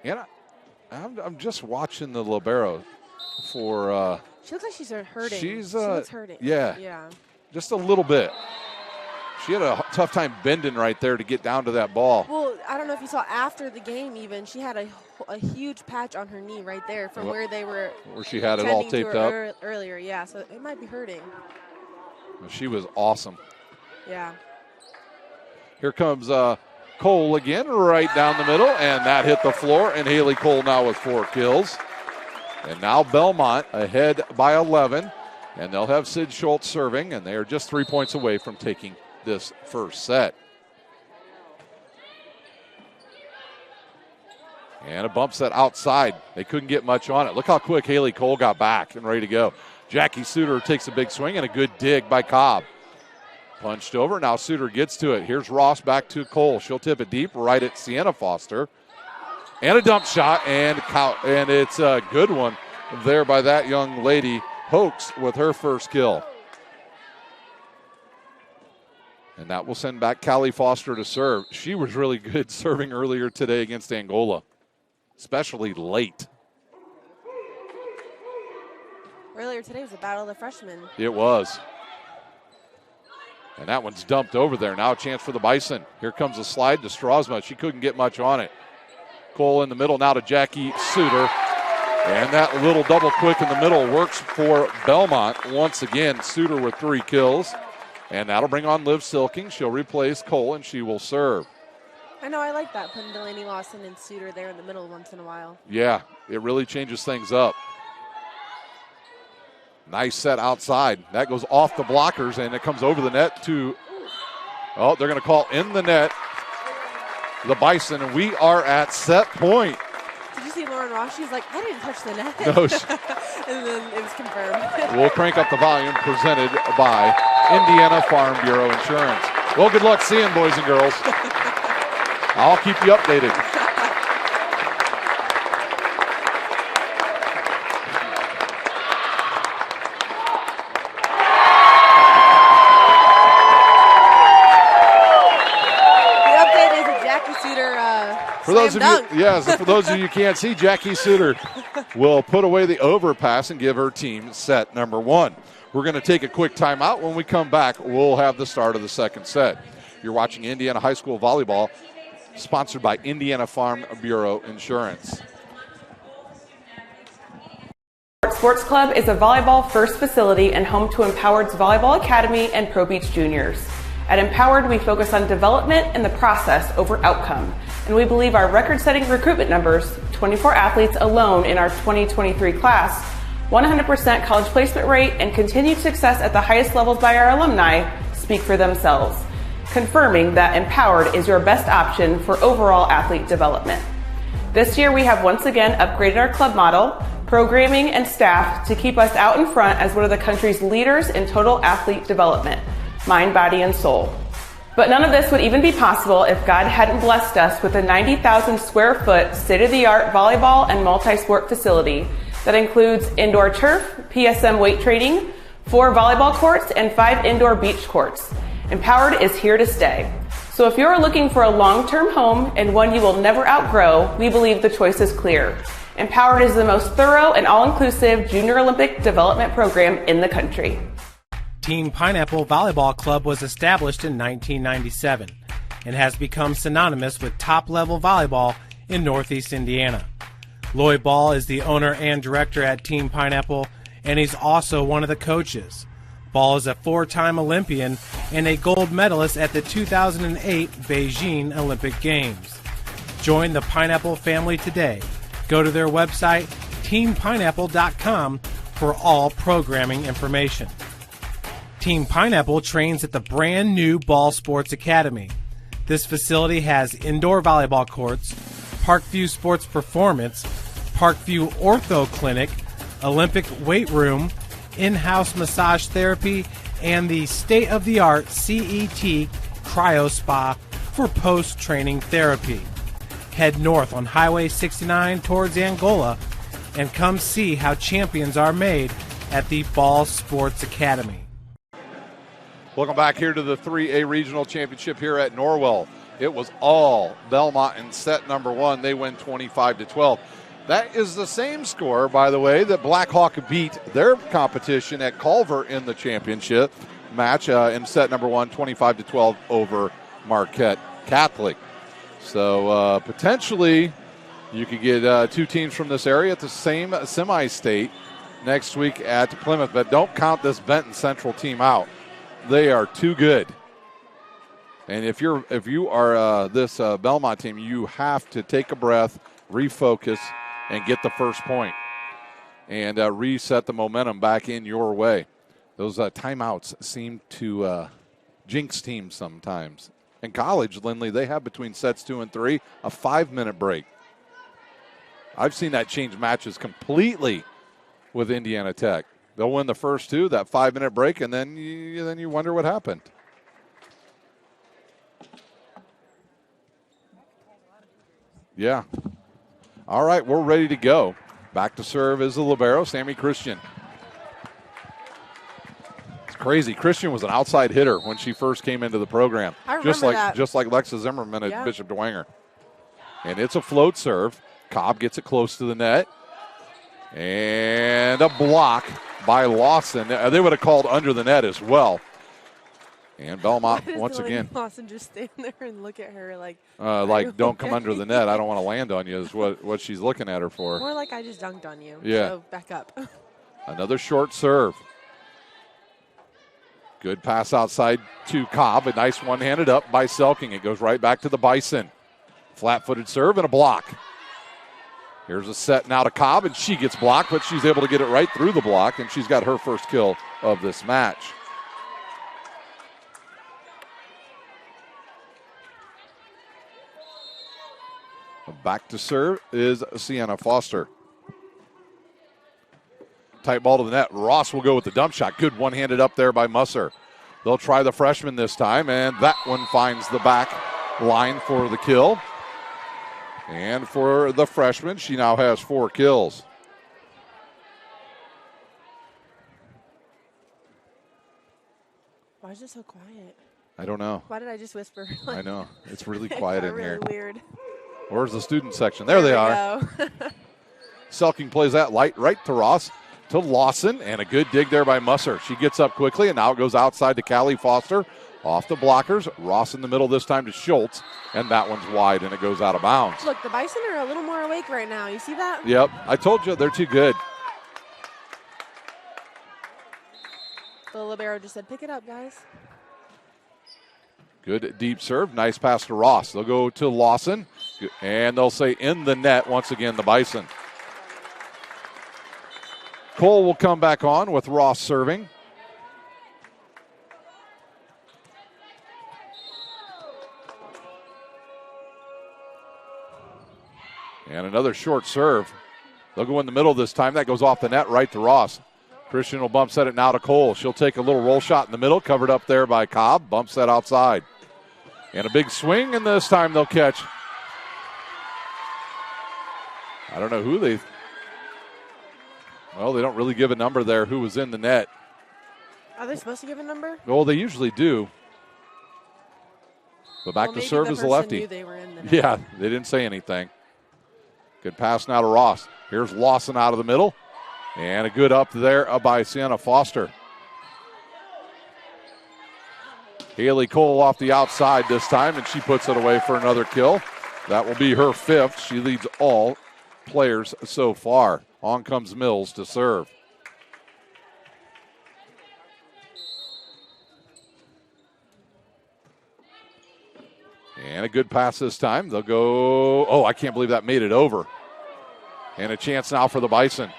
And I'm just watching the libero for. She looks like she's hurting. She looks hurting. Yeah. Yeah. Just a little bit. She had a tough time bending right there to get down to that ball. Well, I don't know if you saw after the game even, she had a huge patch on her knee right there from where they were. Where she had it all taped up. Earlier, yeah, so it might be hurting. She was awesome. Yeah. Here comes Cole again, right down the middle, and that hit the floor, and Haley Cole now with 4 kills. And now Bellmont ahead by 11, and they'll have Sid Schultz serving, and they are just 3 points away from taking this first set. And a bump set outside. They couldn't get much on it. Look how quick Haley Cole got back and ready to go. Jackie Suter takes a big swing and a good dig by Cobb. Punched over. Now Suter gets to it. Here's Ross back to Cole. She'll tip it deep right at Sienna Foster. And a dump shot, and it's a good one there by that young lady, Hoax, with her first kill. And that will send back Callie Foster to serve. She was really good serving earlier today against Angola, especially late. Earlier today was a battle of the freshmen. It was. And that one's dumped over there. Now a chance for the Bison. Here comes a slide to Strasma. She couldn't get much on it. Cole in the middle now to Jackie Suter. And that little double quick in the middle works for Bellmont. Once again, Suter with 3 kills. And that'll bring on Liv Silking. She'll replace Cole, and she will serve. I know, I like that, putting Delaney Lawson and Suter there in the middle once in a while. Yeah, it really changes things up. Nice set outside. That goes off the blockers, and it comes over the net to, they're going to call in the net the Bison, and we are at set point. Did you see Lauren Ross? She's like, I didn't touch the net. No. And then it was confirmed. We'll crank up the volume, presented by Indiana Farm Bureau Insurance. Well, good luck seeing, boys and girls. I'll keep you updated. For those of you who can't see, Jackie Suter will put away the overpass and give her team set number 1. We're going to take a quick timeout. When we come back, we'll have the start of the second set. You're watching Indiana High School Volleyball, sponsored by Indiana Farm Bureau Insurance. Sports Club is a volleyball-first facility and home to Empowered's Volleyball Academy and Pro Beach Juniors. At Empowered, we focus on development and the process over outcome. And we believe our record-setting recruitment numbers, 24 athletes alone in our 2023 class, 100% college placement rate, and continued success at the highest levels by our alumni speak for themselves, confirming that Empowered is your best option for overall athlete development. This year, we have once again upgraded our club model, programming, and staff to keep us out in front as one of the country's leaders in total athlete development, mind, body, and soul. But none of this would even be possible if God hadn't blessed us with a 90,000 square foot state-of-the-art volleyball and multi-sport facility that includes indoor turf, PSM weight training, 4 volleyball courts, and 5 indoor beach courts. Empowered is here to stay. So if you're looking for a long-term home and one you will never outgrow, we believe the choice is clear. Empowered is the most thorough and all-inclusive junior Olympic development program in the country. Team Pineapple Volleyball Club was established in 1997 and has become synonymous with top-level volleyball in Northeast Indiana. Lloyd Ball is the owner and director at Team Pineapple, and he's also one of the coaches. Ball is a 4-time Olympian and a gold medalist at the 2008 Beijing Olympic Games. Join the Pineapple family today. Go to their website, teampineapple.com, for all programming information. Team Pineapple trains at the brand new Ball Sports Academy. This facility has indoor volleyball courts, Parkview Sports Performance, Parkview Ortho Clinic, Olympic weight room, in-house massage therapy, and the state-of-the-art CET Cryo Spa for post-training therapy. Head north on Highway 69 towards Angola and come see how champions are made at the Ball Sports Academy. Welcome back here to the 3A Regional Championship here at Norwell. It was all Bellmont in set number 1. They win 25-12. That is the same score, by the way, that Blackhawk beat their competition at Culver in the championship match in set number 1, 25-12 over Marquette Catholic. So potentially you could get 2 teams from this area at the same semi-state next week at Plymouth. But don't count this Benton Central team out. They are too good. And if you are this Bellmont team, you have to take a breath, refocus, and get the first point and reset the momentum back in your way. Those timeouts seem to jinx teams sometimes. In college, Lindley, they have between sets 2 and 3 a 5-minute break. I've seen that change matches completely with Indiana Tech. They'll win the first 2, that 5-minute break, and then you wonder what happened. Yeah. All right, we're ready to go. Back to serve is the libero, Sammy Christian. It's crazy. Christian was an outside hitter when she first came into the program. I remember that. Just like Lexa Zimmerman at Bishop Dwenger. And it's a float serve. Cobb gets it close to the net. And a block by Lawson. They would have called under the net as well. And Bellmont once again. Lawson just stand there and look at her like don't come under the net. I don't want to land on you is what she's looking at her for. More like I just dunked on you. Yeah. So back up. Another short serve. Good pass outside to Cobb. A nice one-handed up by Selking. It goes right back to the Bison. Flat-footed serve and a block. Here's a set now to Cobb, and she gets blocked, but she's able to get it right through the block, and she's got her first kill of this match. Back to serve is Sienna Foster. Tight ball to the net. Ross will go with the dump shot. Good one-handed up there by Musser. They'll try the freshman this time, and that one finds the back line for the kill. And for the freshman, she now has 4 kills. Why is it so quiet? I don't know. Why did I just whisper? I know. It's really quiet in here. Really weird. Where's the student section? There they are. Selking plays that right to Ross, to Lawson, and a good dig there by Musser. She gets up quickly, and now it goes outside to Callie Foster. Off the blockers. Ross in the middle this time to Schultz, and that one's wide, and it goes out of bounds. Look, the Bison are a little more awake right now. You see that? Yep. I told you, they're too good. The libero just said, pick it up, guys. Good deep serve. Nice pass to Ross. They'll go to Lawson, and they'll say in the net once again, the Bison. Cole will come back on with Ross serving. And another short serve. They'll go in the middle this time. That goes off the net right to Ross. Christian will bump set it now to Cole. She'll take a little roll shot in the middle, covered up there by Cobb. Bump set outside. And a big swing, and this time they'll catch. I don't know who they... Well, they don't really give a number there who was in the net. Are they supposed to give a number? Well, they usually do. But back to serve is the lefty. Knew they were in the net. Yeah, they didn't say anything. Good pass now to Ross. Here's Lawson out of the middle. And a good up there by Sienna Foster. Haley Cole off the outside this time, and she puts it away for another kill. That will be her 5th. She leads all players so far. On comes Mills to serve. And a good pass this time. They'll go, oh, I can't believe that made it over. And a chance now for the Bison.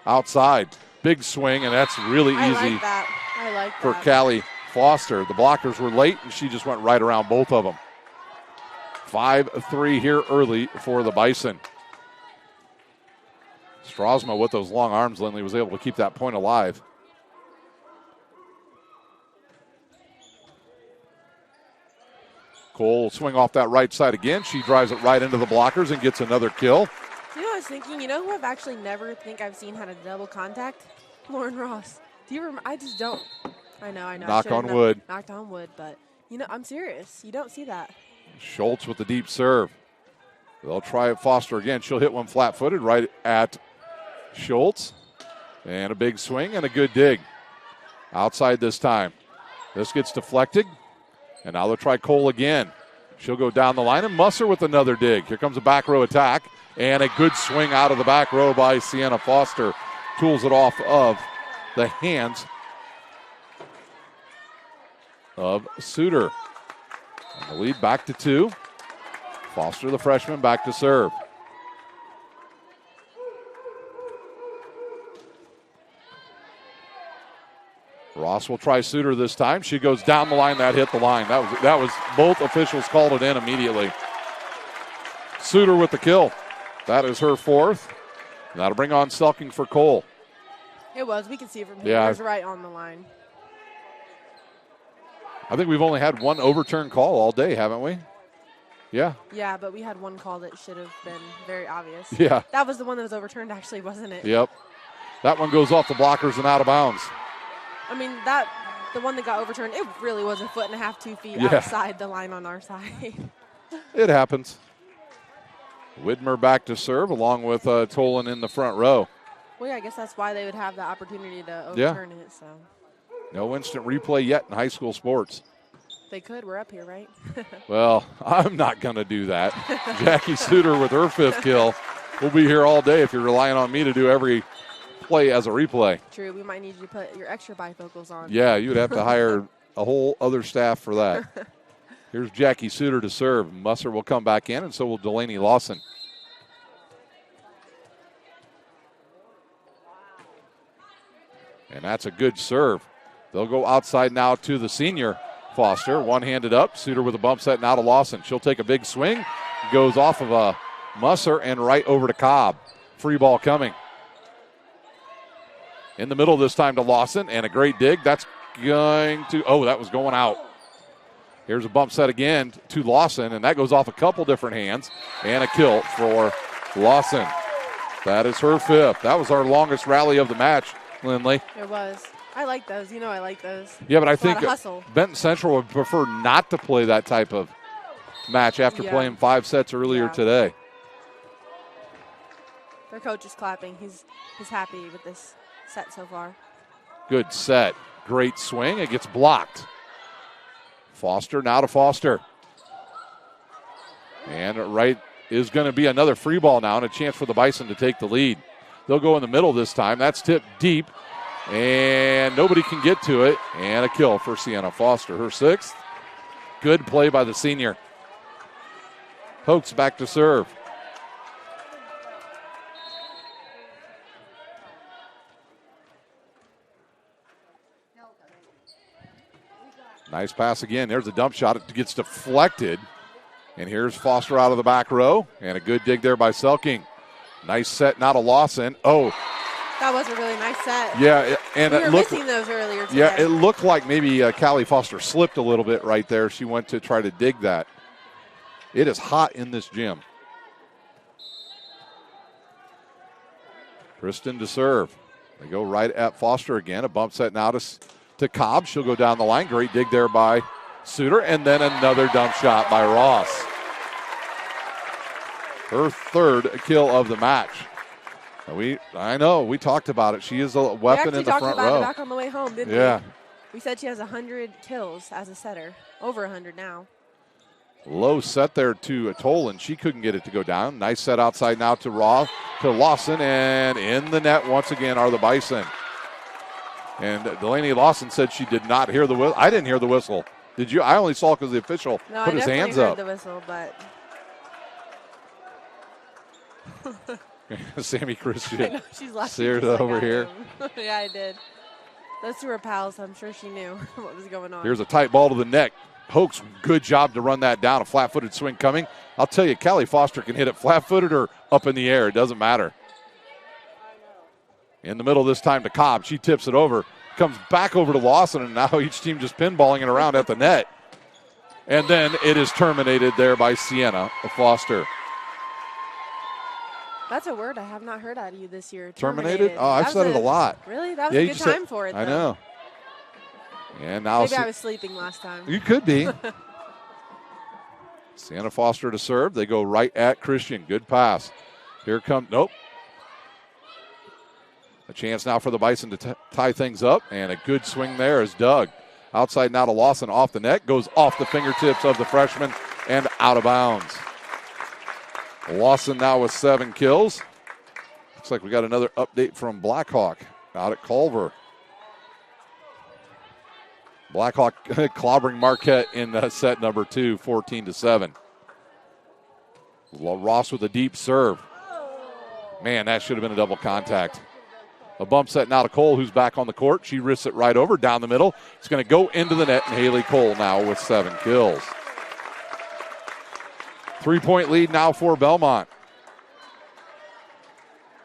Outside. Big swing, and that's really easy I like for that. Callie Foster. The blockers were late, and she just went right around both of them. 5-3 here early for the Bison. Strasma with those long arms, Lindley, was able to keep that point alive. Cole will swing off that right side again. She drives it right into the blockers and gets another kill. You know what I was thinking? You know who I've actually never think I've seen had a double contact? Lauren Ross. Do you remember? I just don't. I know. Knock on wood. Knocked on wood, but, I'm serious. You don't see that. Schultz with the deep serve. They'll try it Foster again. She'll hit one flat-footed right at Schultz. And a big swing and a good dig. Outside this time. This gets deflected. And now they'll try Cole again. She'll go down the line and Musser with another dig. Here comes a back row attack. And a good swing out of the back row by Sienna Foster. Tools it off of the hands of Suter. And the lead back to 2. Foster, the freshman, back to serve. Ross will try Suter this time. She goes down the line. That hit the line. That was both officials called it in immediately. Suter with the kill. That is her 4th. And that'll bring on Selking for Cole. It was. We can see it from here. Yeah. It was right on the line. I think we've only had one overturned call all day, haven't we? Yeah. Yeah, but we had one call that should have been very obvious. Yeah. That was the one that was overturned, actually, wasn't it? Yep. That one goes off the blockers and out of bounds. I mean, the one that got overturned, it really was 1.5 to 2 feet outside the line on our side. It happens. Widmer back to serve along with Tolan in the front row. Well, yeah, I guess that's why they would have the opportunity to overturn it. So No instant replay yet in high school sports. They could. We're up here, right? Well, I'm not going to do that. Jackie Suter with her 5th kill. We'll be here all day if you're relying on me to do every play as a replay. True. We might need you to put your extra bifocals on. Yeah, you would have to hire a whole other staff for that. Here's Jackie Suter to serve. Musser will come back in, and so will Delaney Lawson. And that's a good serve. They'll go outside now to the senior Foster. One-handed up. Suter with a bump set now to Lawson. She'll take a big swing. Goes off of a Musser and right over to Cobb. Free ball coming. In the middle this time to Lawson, and a great dig. That's going to, that was going out. Here's a bump set again to Lawson, and that goes off a couple different hands, and a kill for Lawson. That is her 5th. That was our longest rally of the match, Lindley. It was. I like those. I like those. Yeah, but I think hustle. Benton Central would prefer not to play that type of match after playing 5 sets earlier today. Their coach is clapping. He's happy with this set so far. Good set. Great swing. It gets blocked. Foster now to Foster. And right is going to be another free ball now and a chance for the Bison to take the lead. They'll go in the middle this time. That's tipped deep. And nobody can get to it. And a kill for Sienna Foster. Her 6th. Good play by the senior. Hoax back to serve. Nice pass again. There's a dump shot. It gets deflected. And here's Foster out of the back row. And a good dig there by Selking. Nice set now to Lawson. That was a really nice set. Yeah, and we were missing those earlier today. Yeah, it looked like maybe Callie Foster slipped a little bit right there. She went to try to dig that. It is hot in this gym. Kristen to serve. They go right at Foster again. A bump set now to Cobb. She'll go down the line. Great dig there by Suter. And then another dump shot by Ross. Her 3rd kill of the match. I know, we talked about it. She is a weapon in the front row. We talked about it back on the way home, didn't we? Yeah. We said she has 100 kills as a setter. Over 100 now. Low set there to Tolan. She couldn't get it to go down. Nice set outside now to Lawson. And in the net once again are the Bison. And Delaney Lawson said she did not hear the whistle. I didn't hear the whistle. Did you? I only saw it because the official put his hands up. I definitely heard the whistle, but... Sammy Christian. I know, she's laughing. Seared over here. Yeah, I did. Those two were pals, so I'm sure she knew what was going on. Here's a tight ball to the neck. Hoax, good job to run that down. A flat-footed swing coming. I'll tell you, Callie Foster can hit it flat-footed or up in the air. It doesn't matter. In the middle this time to Cobb. She tips it over. Comes back over to Lawson, and now each team just pinballing it around at the net. And then it is terminated there by Sienna Foster. That's a word I have not heard out of you this year. Terminated? Oh, I've said it a lot. Really? That was a good time for it, though. I know. And now Maybe I was sleeping last time. You could be. Sienna Foster to serve. They go right at Christian. Good pass. Here comes, nope. A chance now for the Bison to tie things up, and a good swing there is Doug. Outside now to Lawson off the net. Goes off the fingertips of the freshman and out of bounds. Lawson now with 7 kills. Looks like we got another update from Blackhawk out at Culver. Blackhawk clobbering Marquette in set number 2, 14-7. Ross with a deep serve. Man, that should have been a double contact. A bump set now to Cole, who's back on the court. She risks it right over, down the middle. It's going to go into the net, and Haley Cole now with 7 kills. 3-point lead now for Bellmont.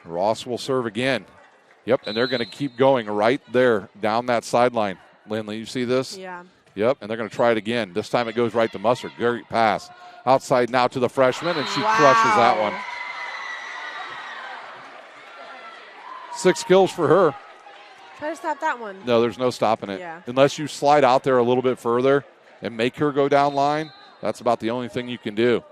Ross will serve again. Yep, and they're going to keep going right there down that sideline. Lindley, you see this? Yeah. Yep, and they're going to try it again. This time it goes right to Musser. Great pass. Outside now to the freshman, and she crushes that one. 6 kills for her. Try to stop that one. No, there's no stopping it. Yeah. Unless you slide out there a little bit further and make her go down line, that's about the only thing you can do.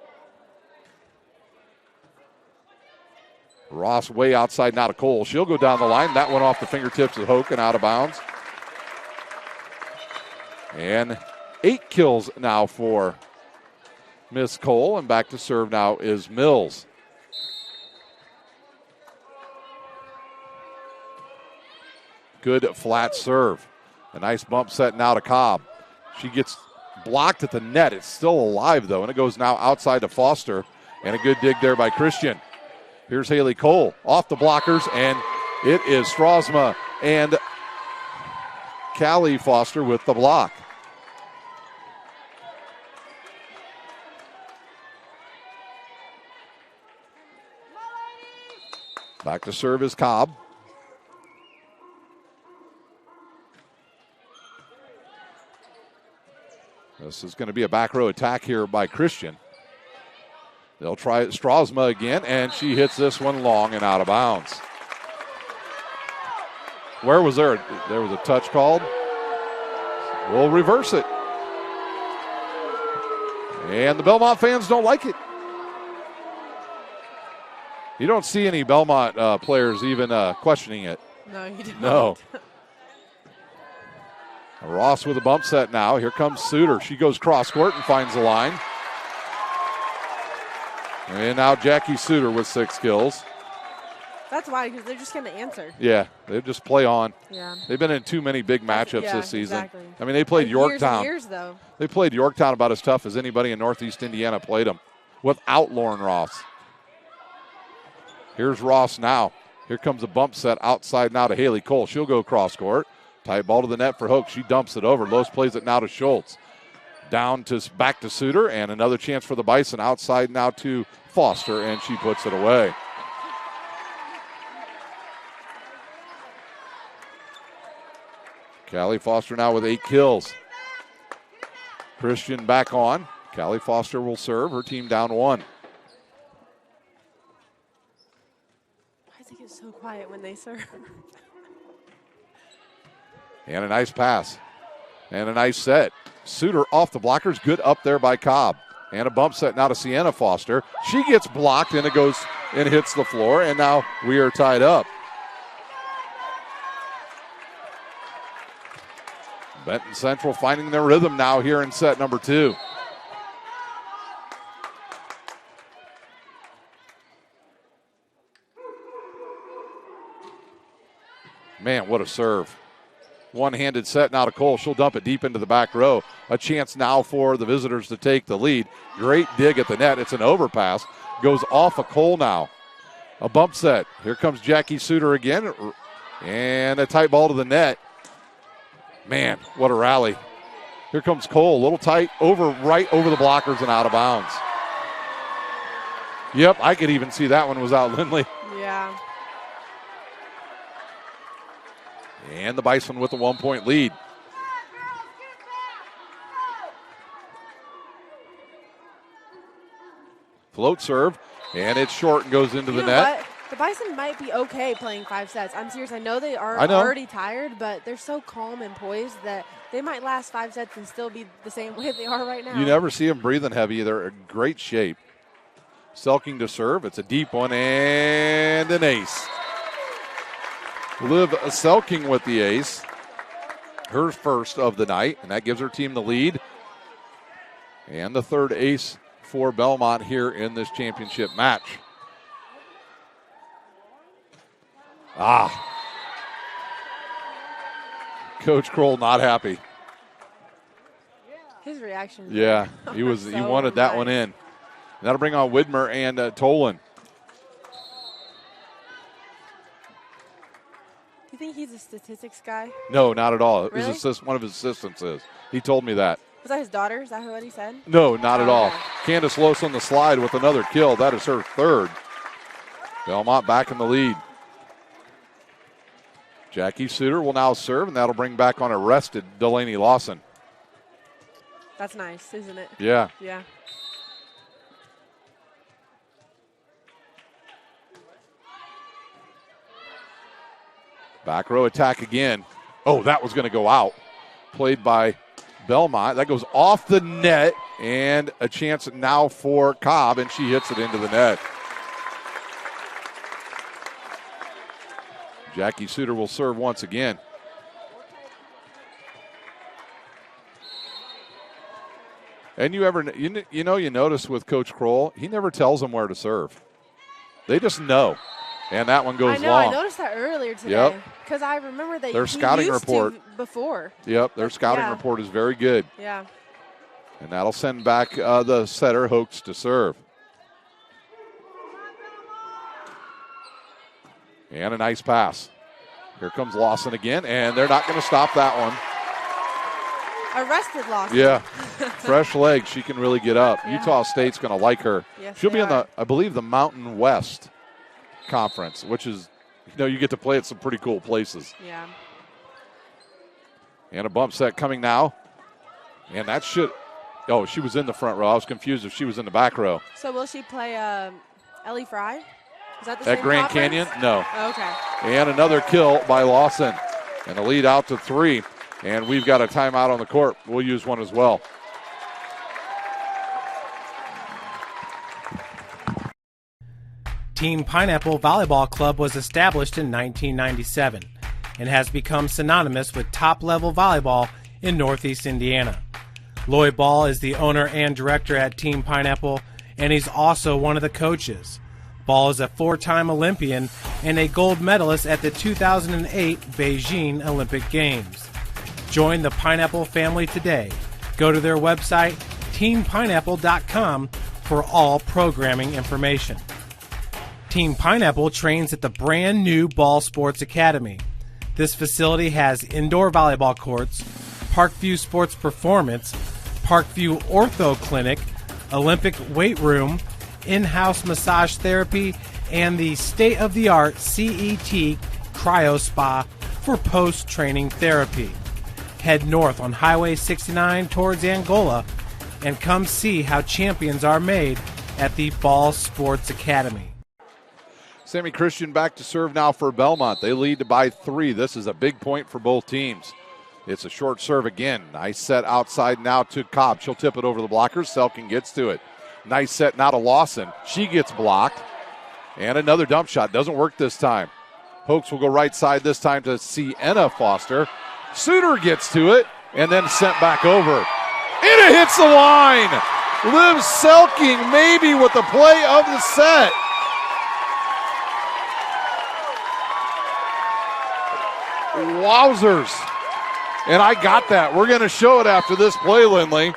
Ross way outside now to Cole. She'll go down the line. That one off the fingertips of Hoke and out of bounds. And 8 kills now for Miss Cole. And back to serve now is Mills. Good flat serve. A nice bump set now to Cobb. She gets blocked at the net. It's still alive, though, and it goes now outside to Foster. And a good dig there by Christian. Here's Haley Cole off the blockers, and it is Strasma and Callie Foster with the block. Back to serve is Cobb. This is going to be a back row attack here by Christian. They'll try it, Strasma again, and she hits this one long and out of bounds. Where was there? There was a touch called. We'll reverse it. And the Bellmont fans don't like it. You don't see any Bellmont players even questioning it. No, you don't. No. Ross with a bump set now. Here comes Suter. She goes cross court and finds the line. And now Jackie Suter with 6 kills. That's why, because they're just going to answer. Yeah, they just play on. Yeah. They've been in too many big matchups this season. Exactly. I mean, they played Yorktown. Years, though. They played Yorktown about as tough as anybody in Northeast Indiana played them without Lauren Ross. Here's Ross now. Here comes a bump set outside now to Haley Cole. She'll go cross court. Tight ball to the net for Hoke. She dumps it over. Los plays it now to Schultz. Down to back to Suter, and another chance for the Bison outside now to Foster, and she puts it away. Callie Foster now with 8 kills. Christian back on. Callie Foster will serve. Her team down 1. Why does it get so quiet when they serve? And a nice pass. And a nice set. Suter off the blockers. Good up there by Cobb. And a bump set now to Sienna Foster. She gets blocked, and it goes and hits the floor. And now we are tied up. Benton Central finding their rhythm now here in set number 2. Man, what a serve. One-handed set now to Cole. She'll dump it deep into the back row. A chance now for the visitors to take the lead. Great dig at the net. It's an overpass. Goes off of Cole now. A bump set. Here comes Jackie Suter again. And a tight ball to the net. Man, what a rally. Here comes Cole. A little tight. Right over the blockers and out of bounds. Yep, I could even see that one was out, Lindley. Yeah. And the Bison with a 1-point lead. Float serve, and it's short and goes into the know net. What? The Bison might be okay playing 5 sets. I'm serious. I know they are I know. already tired, but they're so calm and poised that they might last 5 sets and still be the same way they are right now. You never see them breathing heavy. They're in great shape. Selking to serve. It's a deep one and an ace. Liv Selking with the ace. Her first of the night, and that gives her team the lead. And the third ace for Bellmont here in this championship match. Coach Kroll not happy. His reaction. Yeah, he wanted that one in. And that'll bring on Widmer and Tolan. Do you think he's a statistics guy? No, not at all. Really? One of his assistants is. He told me that. Was that his daughter? Is that what he said? No, not at all. Candace Lose on the slide with another kill. That is her third. Bellmont back in the lead. Jackie Suter will now serve, and that'll bring back on arrested Delaney Lawson. That's nice, isn't it? Yeah. Yeah. Back row attack again. Oh, that was going to go out. Played by Bellmont. That goes off the net, and a chance now for Cobb, and she hits it into the net. Jackie Suter will serve once again. And you notice with Coach Kroll, he never tells them where to serve. They just know. And that one goes long. I noticed that earlier today. Because I remember that their scouting report before. Yep, their scouting report is very good. Yeah. And that'll send back the setter, Hoax, to serve. And a nice pass. Here comes Lawson again, and they're not going to stop that one. Arrested Lawson. Yeah. Fresh legs. She can really get up. Yeah. Utah State's going to like her. Yes, she'll be in I believe, the Mountain West Conference, which is, you get to play at some pretty cool places. Yeah. And a bump set coming now. And that should, she was in the front row. I was confused if she was in the back row. So will she play Ellie Fry? Is that the at same Grand conference? Canyon? No. Oh, okay. And another kill by Lawson. And the lead out to 3. And we've got a timeout on the court. We'll use one as well. Team Pineapple Volleyball Club was established in 1997 and has become synonymous with top-level volleyball in Northeast Indiana. Lloyd Ball is the owner and director at Team Pineapple, and he's also one of the coaches. Ball is a 4-time Olympian and a gold medalist at the 2008 Beijing Olympic Games. Join the Pineapple family today. Go to their website, teampineapple.com, for all programming information. Team Pineapple trains at the brand new Ball Sports Academy. This facility has indoor volleyball courts, Parkview Sports Performance, Parkview Ortho Clinic, Olympic weight room, in-house massage therapy, and the state-of-the-art CET Cryo Spa for post-training therapy. Head north on Highway 69 towards Angola and come see how champions are made at the Ball Sports Academy. Sammy Christian back to serve now for Bellmont. They lead by 3. This is a big point for both teams. It's a short serve again. Nice set outside now to Cobb. She'll tip it over the blockers. Selkin gets to it. Nice set now to Lawson. She gets blocked. And another dump shot. Doesn't work this time. Hoax will go right side this time to Sienna Foster. Suter gets to it and then sent back over. And it hits the line. Liv Selking maybe with the play of the set. Wowzers. And I got that. We're going to show it after this play, Lindley.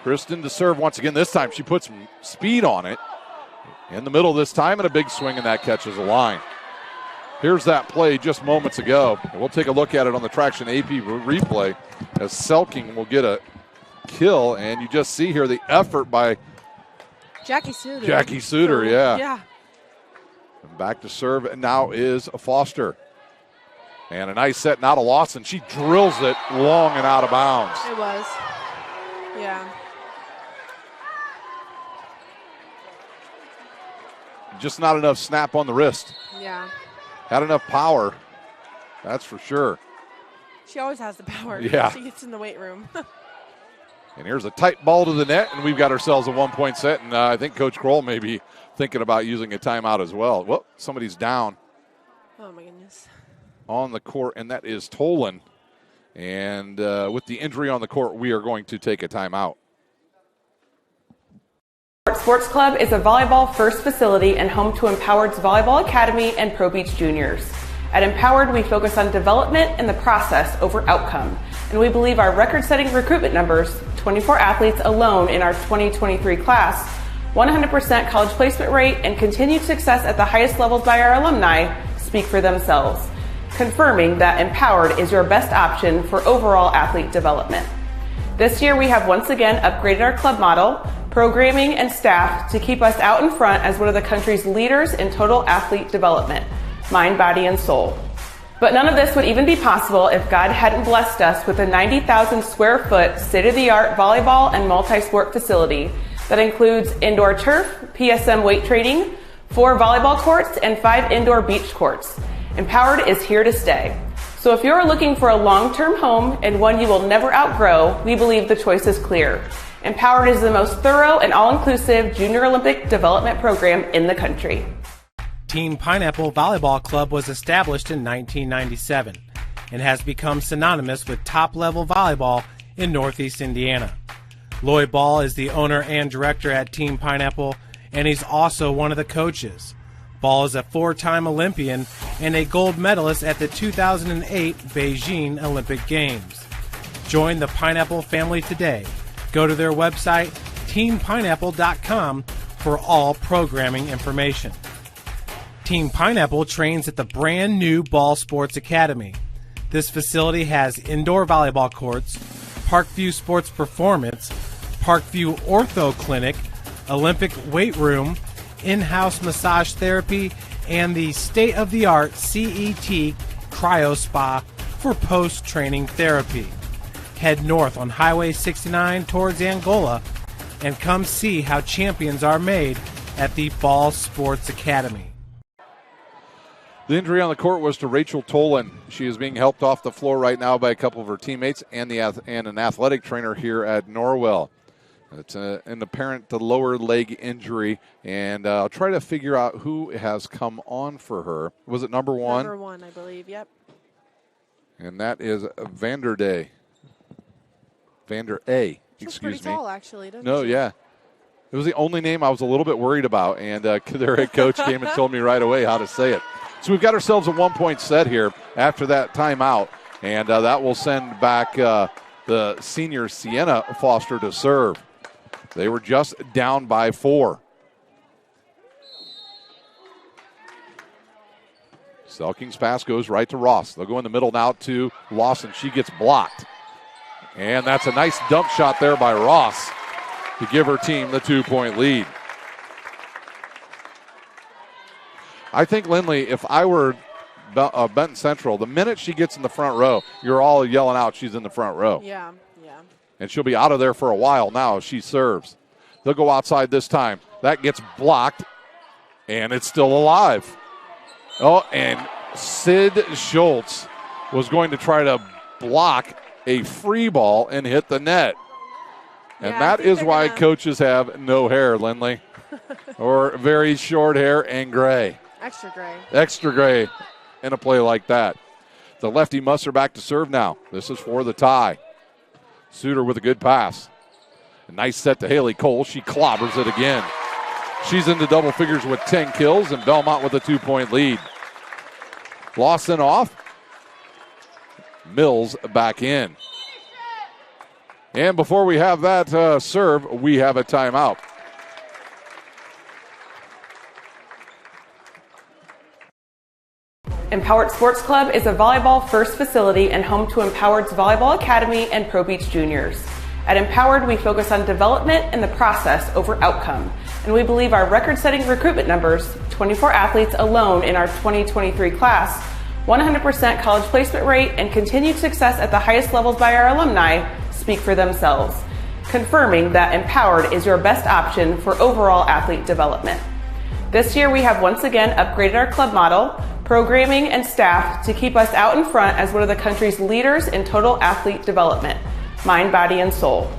Kristen to serve once again. This time she puts some speed on it. In the middle this time, and a big swing, and that catches the line. Here's that play just moments ago. And we'll take a look at it on the Traction AP replay as Selking will get a kill. And you just see here the effort by Jackie Suter. Yeah. And back to serve, and now is Foster. And a nice set now to Lawson. She drills it long and out of bounds. It was. Yeah. just not enough snap on the wrist. Yeah. Had enough power, that's for sure. She always has the power. Yeah. She gets in the weight room. And here's a tight ball to the net, and we've got ourselves a 1-point set. And I think Coach Kroll may be thinking about using a timeout as well. Well, somebody's down. Oh, my goodness. On the court, and that is Tolan. And with the injury on the court, we are going to take a timeout. Sports Club is a volleyball-first facility and home to Empowered's Volleyball Academy and Pro Beach Juniors. At Empowered, we focus on development and the process over outcome. And we believe our record-setting recruitment numbers, 24 athletes alone in our 2023 class, 100% college placement rate, and continued success at the highest levels by our alumni speak for themselves, confirming that Empowered is your best option for overall athlete development. This year, we have once again upgraded our club model, programming, and staff to keep us out in front as one of the country's leaders in total athlete development, mind, body, and soul. But none of this would even be possible if God hadn't blessed us with a 90,000 square foot state-of-the-art volleyball and multi-sport facility that includes indoor turf, PSM weight training, 4 volleyball courts, and 5 indoor beach courts. Empowered is here to stay. So if you're looking for a long-term home and one you will never outgrow, we believe the choice is clear. Empowered is the most thorough and all-inclusive junior Olympic development program in the country. Team Pineapple Volleyball Club was established in 1997 and has become synonymous with top-level volleyball in Northeast Indiana. Lloyd Ball is the owner and director at Team Pineapple, and he's also one of the coaches. Ball is a 4-time Olympian and a gold medalist at the 2008 Beijing Olympic Games. Join the Pineapple family today. Go to their website, teampineapple.com, for all programming information. Team Pineapple trains at the brand new Ball Sports Academy. This facility has indoor volleyball courts, Parkview Sports Performance, Parkview Ortho Clinic, Olympic weight room, in-house massage therapy, and the state-of-the-art CET Cryo Spa for post-training therapy. Head north on Highway 69 towards Angola and come see how champions are made at the Ball Sports Academy. The injury on the court was to Rachel Tolan. She is being helped off the floor right now by a couple of her teammates and an athletic trainer here at Norwell. It's an apparent lower leg injury, and I'll try to figure out who has come on for her. Was it number 1? Number 1, I believe, yep. And that is Vander A, She's pretty tall, actually, doesn't No, she? yeah. It was the only name I was a little bit worried about, and their head coach came and told me right away how to say it. So we've got ourselves a 1-point set here after that timeout, and that will send back the senior Sienna Foster to serve. They were just down by 4. Selking's pass goes right to Ross. They'll go in the middle now to Lawson. She gets blocked. And that's a nice dump shot there by Ross to give her team the 2-point lead. I think, Lindley, if I were Benton Central, the minute she gets in the front row, you're all yelling out she's in the front row. Yeah. And she'll be out of there for a while now as she serves. They'll go outside this time. That gets blocked, and it's still alive. Oh, and Sid Schultz was going to try to block a free ball and hit the net. And that is why coaches have no hair, Lindley, or very short hair and gray. Extra gray in a play like that. The lefty Musser back to serve now. This is for the tie. Suter with a good pass. A nice set to Haley Cole. She clobbers it again. She's into double figures with 10 kills, and Bellmont with a 2-point lead. Lawson off. Mills back in. And before we have that serve, we have a timeout. Empowered Sports Club is a volleyball-first facility and home to Empowered's Volleyball Academy and Pro Beach Juniors. At Empowered, we focus on development and the process over outcome. And we believe our record-setting recruitment numbers, 24 athletes alone in our 2023 class, 100% college placement rate, and continued success at the highest levels by our alumni speak for themselves, confirming that Empowered is your best option for overall athlete development. This year, we have once again upgraded our club model, programming, and staff to keep us out in front as one of the country's leaders in total athlete development, mind, body, and soul.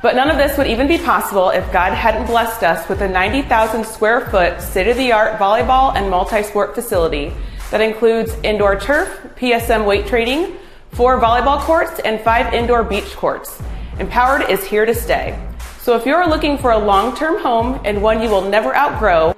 But none of this would even be possible if God hadn't blessed us with a 90,000 square foot state-of-the-art volleyball and multi-sport facility that includes indoor turf, PSM weight training, 4 volleyball courts, and 5 indoor beach courts. Empowered is here to stay. So if you're looking for a long-term home and one you will never outgrow.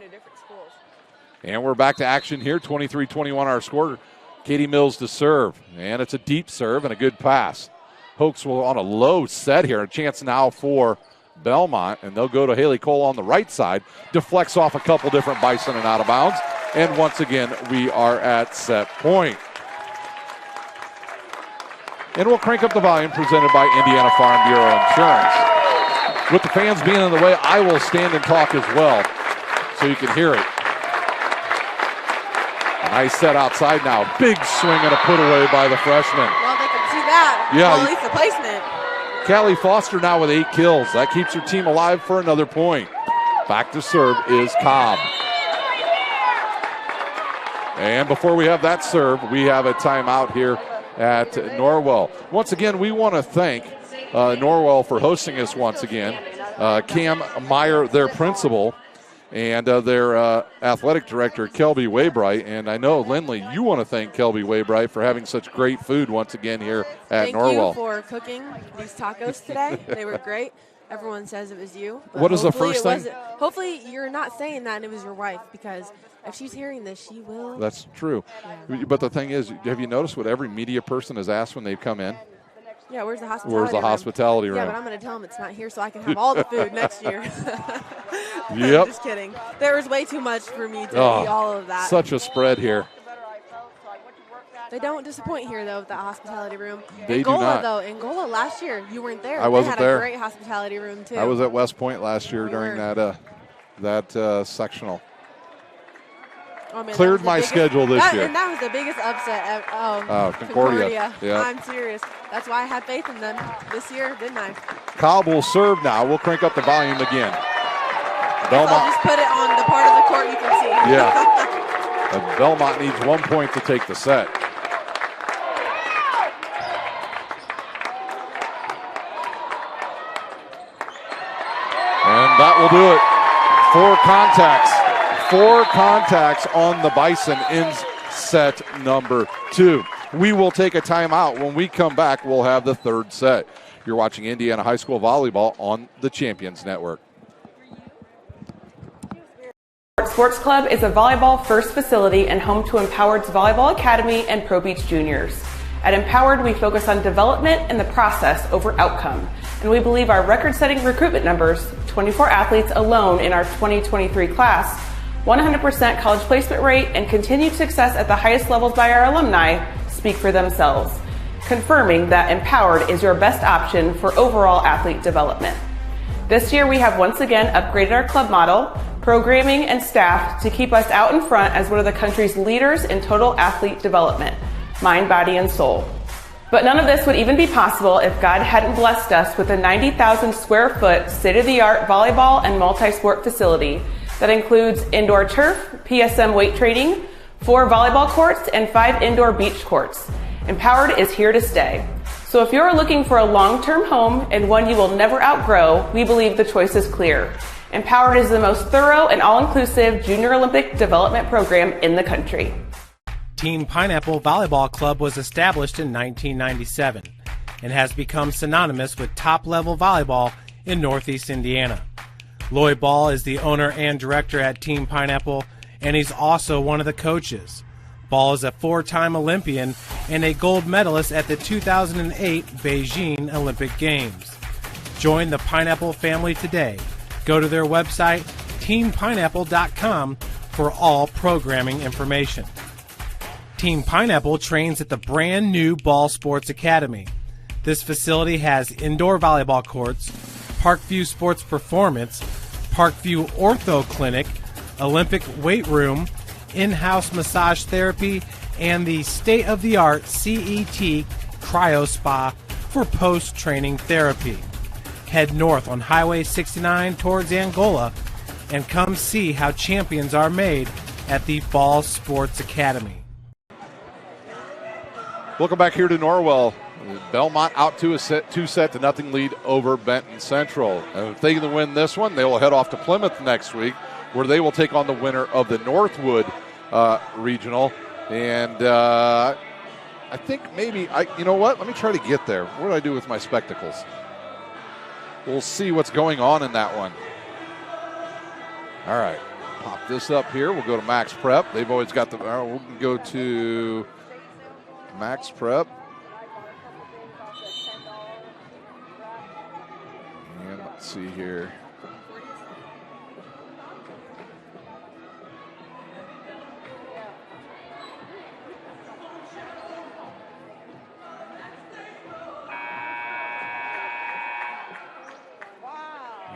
And we're back to action here, 23-21 our score. Katie Mills to serve, and it's a deep serve and a good pass. Hoax will on a low set here, a chance now for Bellmont, and they'll go to Haley Cole on the right side, deflects off a couple different Bison and out of bounds, and once again we are at set point. And we'll crank up the volume presented by Indiana Farm Bureau Insurance. With the fans being in the way, I will stand and talk as well so you can hear it. Nice set outside now. Big swing and a put away by the freshman. Well, they can see that. Yeah. Well, at least the placement. Callie Foster now with 8 kills. That keeps her team alive for another point. Back to serve is Cobb. And before we have that serve, we have a timeout here at Norwell. Once again, we want to thank Norwell for hosting us once again. Cam Meyer, their principal, and their athletic director, Kelby Waybright. And I know, Lindley, you want to thank Kelby Waybright for having such great food once again here at Norwell. Thank you for cooking these tacos today. They were great. Everyone says it was you. What is the first thing? Hopefully you're not saying that and it was your wife, because if she's hearing this, she will. That's true. Yeah. But the thing is, have you noticed what every media person has asked when they've come in? Yeah, where's the hospitality Where's the room? hospitality room? Yeah, but I'm going to tell them it's not here so I can have all the food next year. Yep. Just kidding. There was way too much for me to eat all of that. Such a spread here. They don't disappoint here, though, with that hospitality room. They Angola, do not. Though, Angola last year, you weren't there. I wasn't there. there. They had a great hospitality room, too. I was at West Point last year during that sectional. Oh, man, Cleared my schedule this year. And that was the biggest upset of Concordia. Yeah. I'm serious. That's why I had faith in them this year, didn't I? Cobb will serve now. We'll crank up the volume again. I'll just put it on the part of the court you can see. Yeah. And Belmont needs 1 point to take the set. And that will do it. 4 contacts. 4 contacts on the Bison in set number 2. We will take a timeout. When we come back, we'll have the 3rd set. You're watching Indiana High School Volleyball on the Champions Network. Sports Club is a volleyball-first facility and home to Empowered's Volleyball Academy and Pro Beach Juniors. At Empowered, we focus on development and the process over outcome. And we believe our record-setting recruitment numbers, 24 athletes alone in our 2023 class, 100% college placement rate, and continued success at the highest levels by our alumni speak for themselves, confirming that Empowered is your best option for overall athlete development. This year, we have once again upgraded our club model, programming, and staff to keep us out in front as one of the country's leaders in total athlete development, mind, body, and soul. But none of this would even be possible if God hadn't blessed us with a 90,000 square foot state-of-the-art volleyball and multi-sport facility that includes indoor turf, PSM weight training, 4 volleyball courts, and 5 indoor beach courts. Empowered is here to stay. So if you're looking for a long-term home and one you will never outgrow, we believe the choice is clear. Empowered is the most thorough and all-inclusive junior Olympic development program in the country. Team Pineapple Volleyball Club was established in 1997 and has become synonymous with top-level volleyball in Northeast Indiana. Lloyd Ball is the owner and director at Team Pineapple, and he's also one of the coaches. Ball is a 4-time Olympian and a gold medalist at the 2008 Beijing Olympic Games. Join the Pineapple family today. Go to their website, teampineapple.com, for all programming information. Team Pineapple trains at the brand new Ball Sports Academy. This facility has indoor volleyball courts, Parkview Sports Performance, Parkview Ortho Clinic, Olympic weight room, in-house massage therapy, and the state-of-the-art CET Cryo Spa for post-training therapy. Head north on Highway 69 towards Angola and come see how champions are made at the Ball Sports Academy. Welcome back here to Norwell. Bellmont out to a 2-0 lead over Benton Central. And if they can win this one, they will head off to Plymouth next week, where they will take on the winner of the Northwood Regional. And I think maybe, you know what? Let me try to get there. What do I do with my spectacles? We'll see what's going on in that one. All right. Pop this up here. We'll go to Max Prep. They've always got the, we'll go to Max Prep. And let's see here.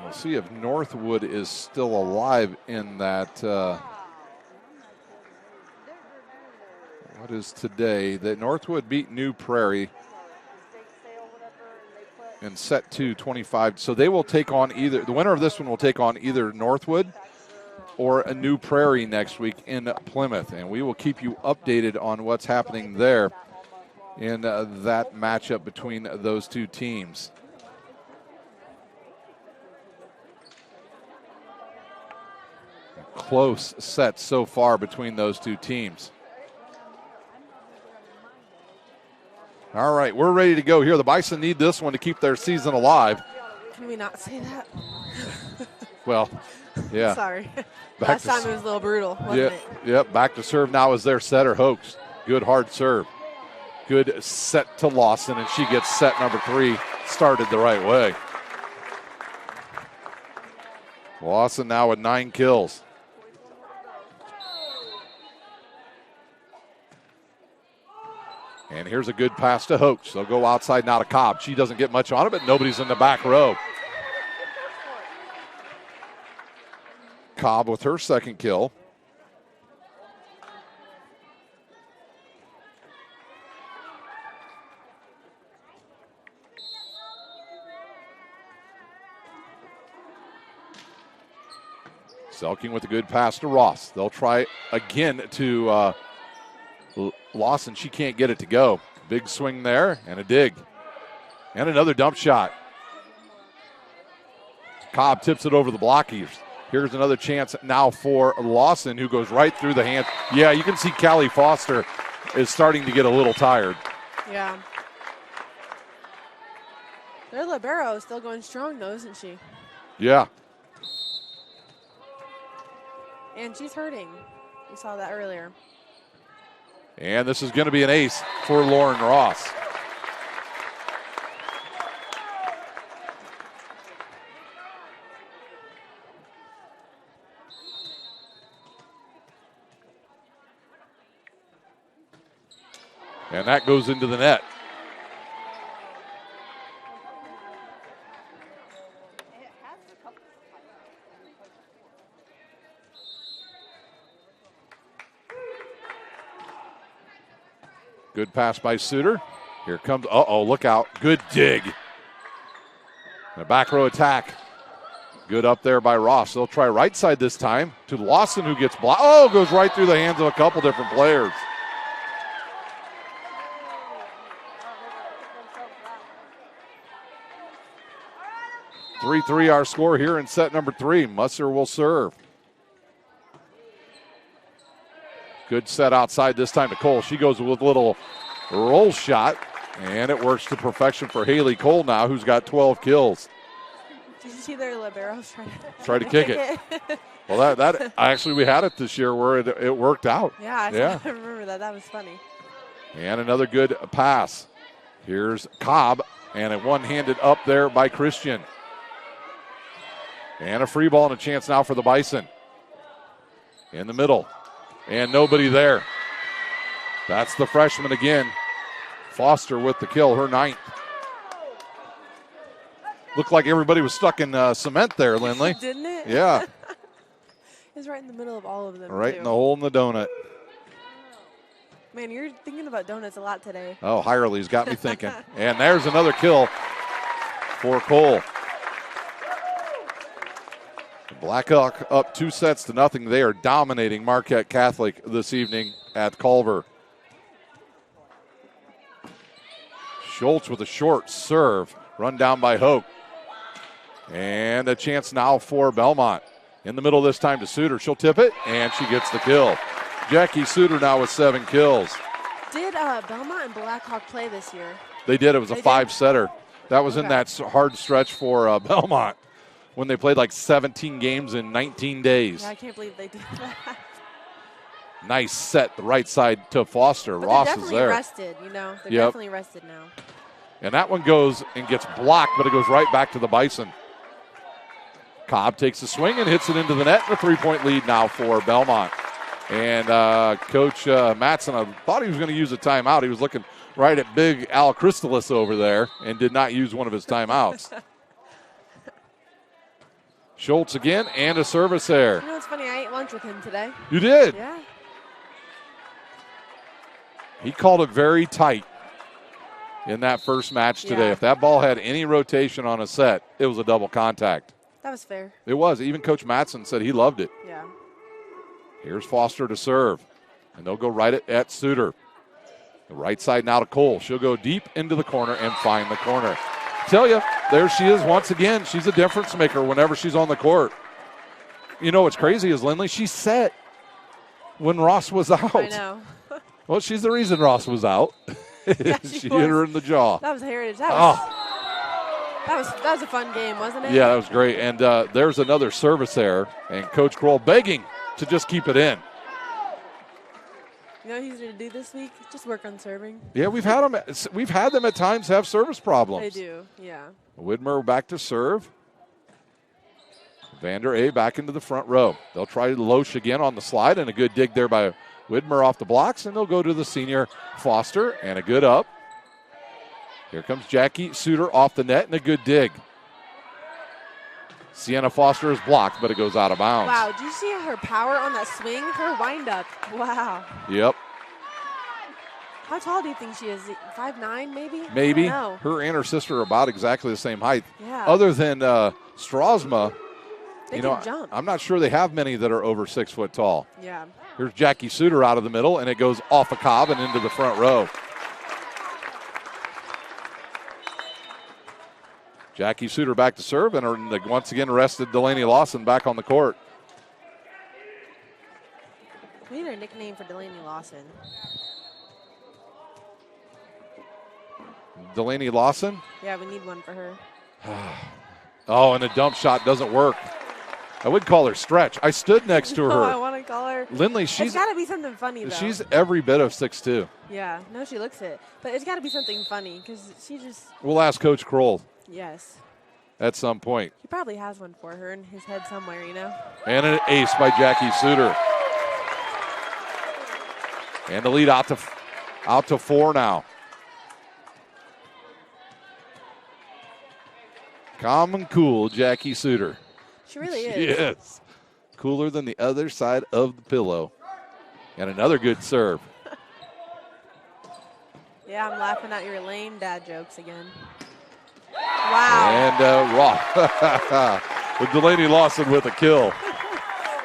We'll see if Northwood is still alive in that. What is today? That Northwood beat New Prairie in set 2, 25. So they will take on either, the winner of this one will take on either Northwood or a New Prairie next week in Plymouth. And we will keep you updated on what's happening there in that matchup between those two teams. Close set so far between those two teams. All right, we're ready to go here. The Bison need this one to keep their season alive. Can we not say that? Well, yeah. Sorry. Last time it was a little brutal, wasn't it? Yep, back to serve now is their setter, Hoax. Good hard serve. Good set to Lawson, and she gets set number 3 started the right way. Lawson now with 9 kills. And here's a good pass to Hoax. They'll go outside now to Cobb. She doesn't get much on it, but nobody's in the back row. Cobb with her second kill. Selking with a good pass to Ross. They'll try again to Lawson. She can't get it to go. Big swing there and a dig. And another dump shot. Cobb tips it over the blockies. Here's another chance now for Lawson, who goes right through the hands. Yeah, you can see Callie Foster is starting to get a little tired. Yeah. Their libero is still going strong, though, isn't she? Yeah. And she's hurting. We saw that earlier. And this is going to be an ace for Lauren Ross. And that goes into the net. Good pass by Suter. Here comes, look out. Good dig. And a back row attack. Good up there by Ross. They'll try right side this time to Lawson, who gets blocked. Oh, goes right through the hands of a couple different players. Three our score here in set number 3. Musser will serve. Good set outside this time to Cole. She goes with a little roll shot, and it works to perfection for Haley Cole now, who's got 12 kills. Did you see their liberos try to kick it? Well, that actually we had it this year where it worked out. Yeah, I remember that. That was funny. And another good pass. Here's Cobb, and a one-handed up there by Christian. And a free ball and a chance now for the Bison. In the middle. And nobody there. That's the freshman again. Foster with the kill, her 9th. Looked like everybody was stuck in cement there, Lindley. Didn't it? Yeah. It was right in the middle of all of them. Right too. in the hole in the donut. Man, you're thinking about donuts a lot today. Oh, Hirely's got me thinking. And there's another kill for Cole. Blackhawk up 2-0. They are dominating Marquette Catholic this evening at Culver. Schultz with a short serve, run down by Hoke. And a chance now for Bellmont. In the middle this time to Suter. She'll tip it, and she gets the kill. Jackie Suter now with 7 kills. Did Bellmont and Blackhawk play this year? They did. It was a 5-setter. That was in that hard stretch for Bellmont when they played like 17 games in 19 days. Yeah, I can't believe they did that. Nice set, the right side to Foster. But Ross they're is there. rested, you know. They're Yep. definitely rested now. And that one goes and gets blocked, but it goes right back to the Bison. Cobb takes a swing and hits it into the net. A 3-point lead now for Bellmont. And Coach Matson, I thought he was going to use a timeout. He was looking right at big Al Crystalis over there and did not use one of his timeouts. Schultz again and a service there. You know, it's funny. I ate lunch with him today. You did? Yeah. He called it very tight in that first match today. Yeah. If that ball had any rotation on a set, it was a double contact. That was fair. It was. Even Coach Matson said he loved it. Yeah. Here's Foster to serve. And they'll go right at Suter. The right side now to Cole. She'll go deep into the corner and find the corner. Tell you, there she is once again. She's a difference maker whenever she's on the court. You know what's crazy is Lindley, she set when Ross was out. I know. Well, she's the reason Ross was out. Yeah, she hit her in the jaw. That was Heritage. That was a fun game, wasn't it? Yeah, that was great. And there's another service there. And Coach Kroll begging to just keep it in. You know what he's going to do this week? Just work on serving. Yeah, we've had them at times have service problems. They do, yeah. Widmer back to serve. Vander A back into the front row. They'll try Loesch again on the slide, and a good dig there by Widmer off the blocks, and they'll go to the senior Foster, and a good up. Here comes Jackie Suter off the net, and a good dig. Sienna Foster is blocked, but it goes out of bounds. Wow, did you see her power on that swing? Her wind-up. Wow. Yep. How tall do you think she is? 5'9", maybe? Maybe. No. Her and her sister are about exactly the same height. Yeah. Other than Strasma, They can jump. I'm not sure they have many that are over 6 foot tall. Yeah. Here's Jackie Suter out of the middle, and it goes off a Cobb and into the front row. Jackie Suter back to serve, and once again arrested Delaney Lawson back on the court. We need a nickname for Delaney Lawson. Delaney Lawson? Yeah, we need one for her. Oh, and the dump shot doesn't work. I would call her Stretch. I stood next to her. Oh, I want to call her. Lindley, It's got to be something funny, though. She's every bit of 6'2". Yeah, no, she looks it. But it's got to be something funny because she just. We'll ask Coach Kroll Yes. at some point. He probably has one for her in his head somewhere, you know? And an ace by Jackie Suter. And the lead out to 4 now. Calm and cool, Jackie Suter. She really is. She is. Cooler than the other side of the pillow. And another good serve. Yeah, I'm laughing at your lame dad jokes again. Wow. And Ross with Delaney Lawson with a kill.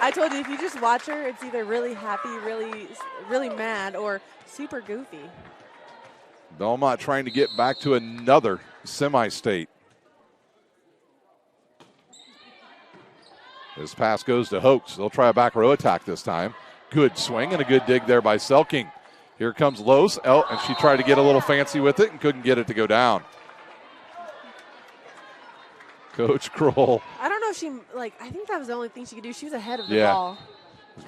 I told you, if you just watch her, it's either really happy, really mad, or super goofy. Belmont trying to get back to another semi-state. This pass goes to Hoax. They'll try a back row attack this time. Good swing and a good dig there by Selking. Here comes Los. Oh, and she tried to get a little fancy with it and couldn't get it to go down. Coach Kroll. I don't know if she, I think that was the only thing she could do. She was ahead of the Yeah. ball.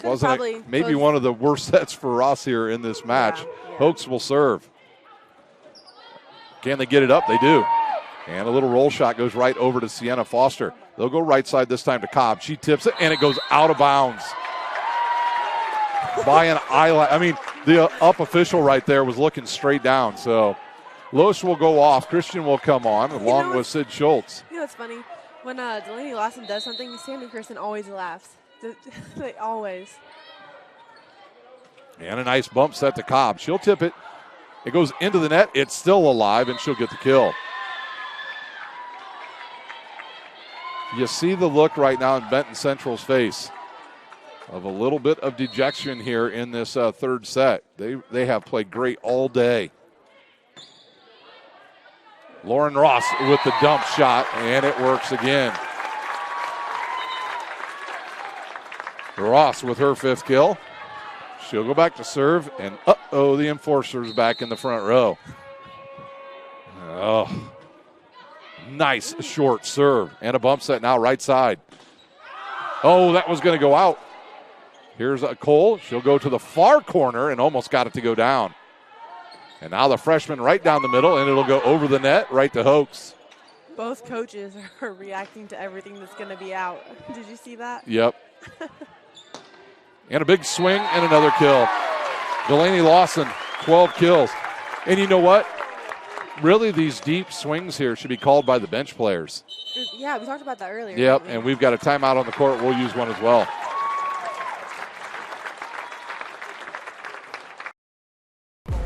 Wasn't it maybe one of the worst sets for Ross here in this match. Yeah. Hoax will serve. Can they get it up? They do. And a little roll shot goes right over to Sienna Foster. They'll go right side this time to Cobb. She tips it, and it goes out of bounds. By an eyelash. I mean, the up official right there was looking straight down. So Loesch will go off. Christian will come on, along with Sid Schultz. You know what's funny? When Delaney Lawson does something, Sammy Kirsten always laughs. They always. And a nice bump set to Cobb. She'll tip it. It goes into the net. It's still alive, and she'll get the kill. You see the look right now in Benton Central's face of a little bit of dejection here in this third set. They have played great all day. Lauren Ross with the dump shot, and it works again. Ross with her 5th kill. She'll go back to serve, and the enforcer's back in the front row. Oh, nice short serve, and a bump set now right side. Oh, that was going to go out. Here's Cole. She'll go to the far corner and almost got it to go down. And now the freshman right down the middle, and it'll go over the net right to Hoax. Both coaches are reacting to everything that's going to be out. Did you see that? Yep. And a big swing and another kill. Delaney Lawson, 12 kills. And you know what? Really, these deep swings here should be called by the bench players. Yeah, we talked about that earlier. Yep, and we've got a timeout on the court. We'll use one as well.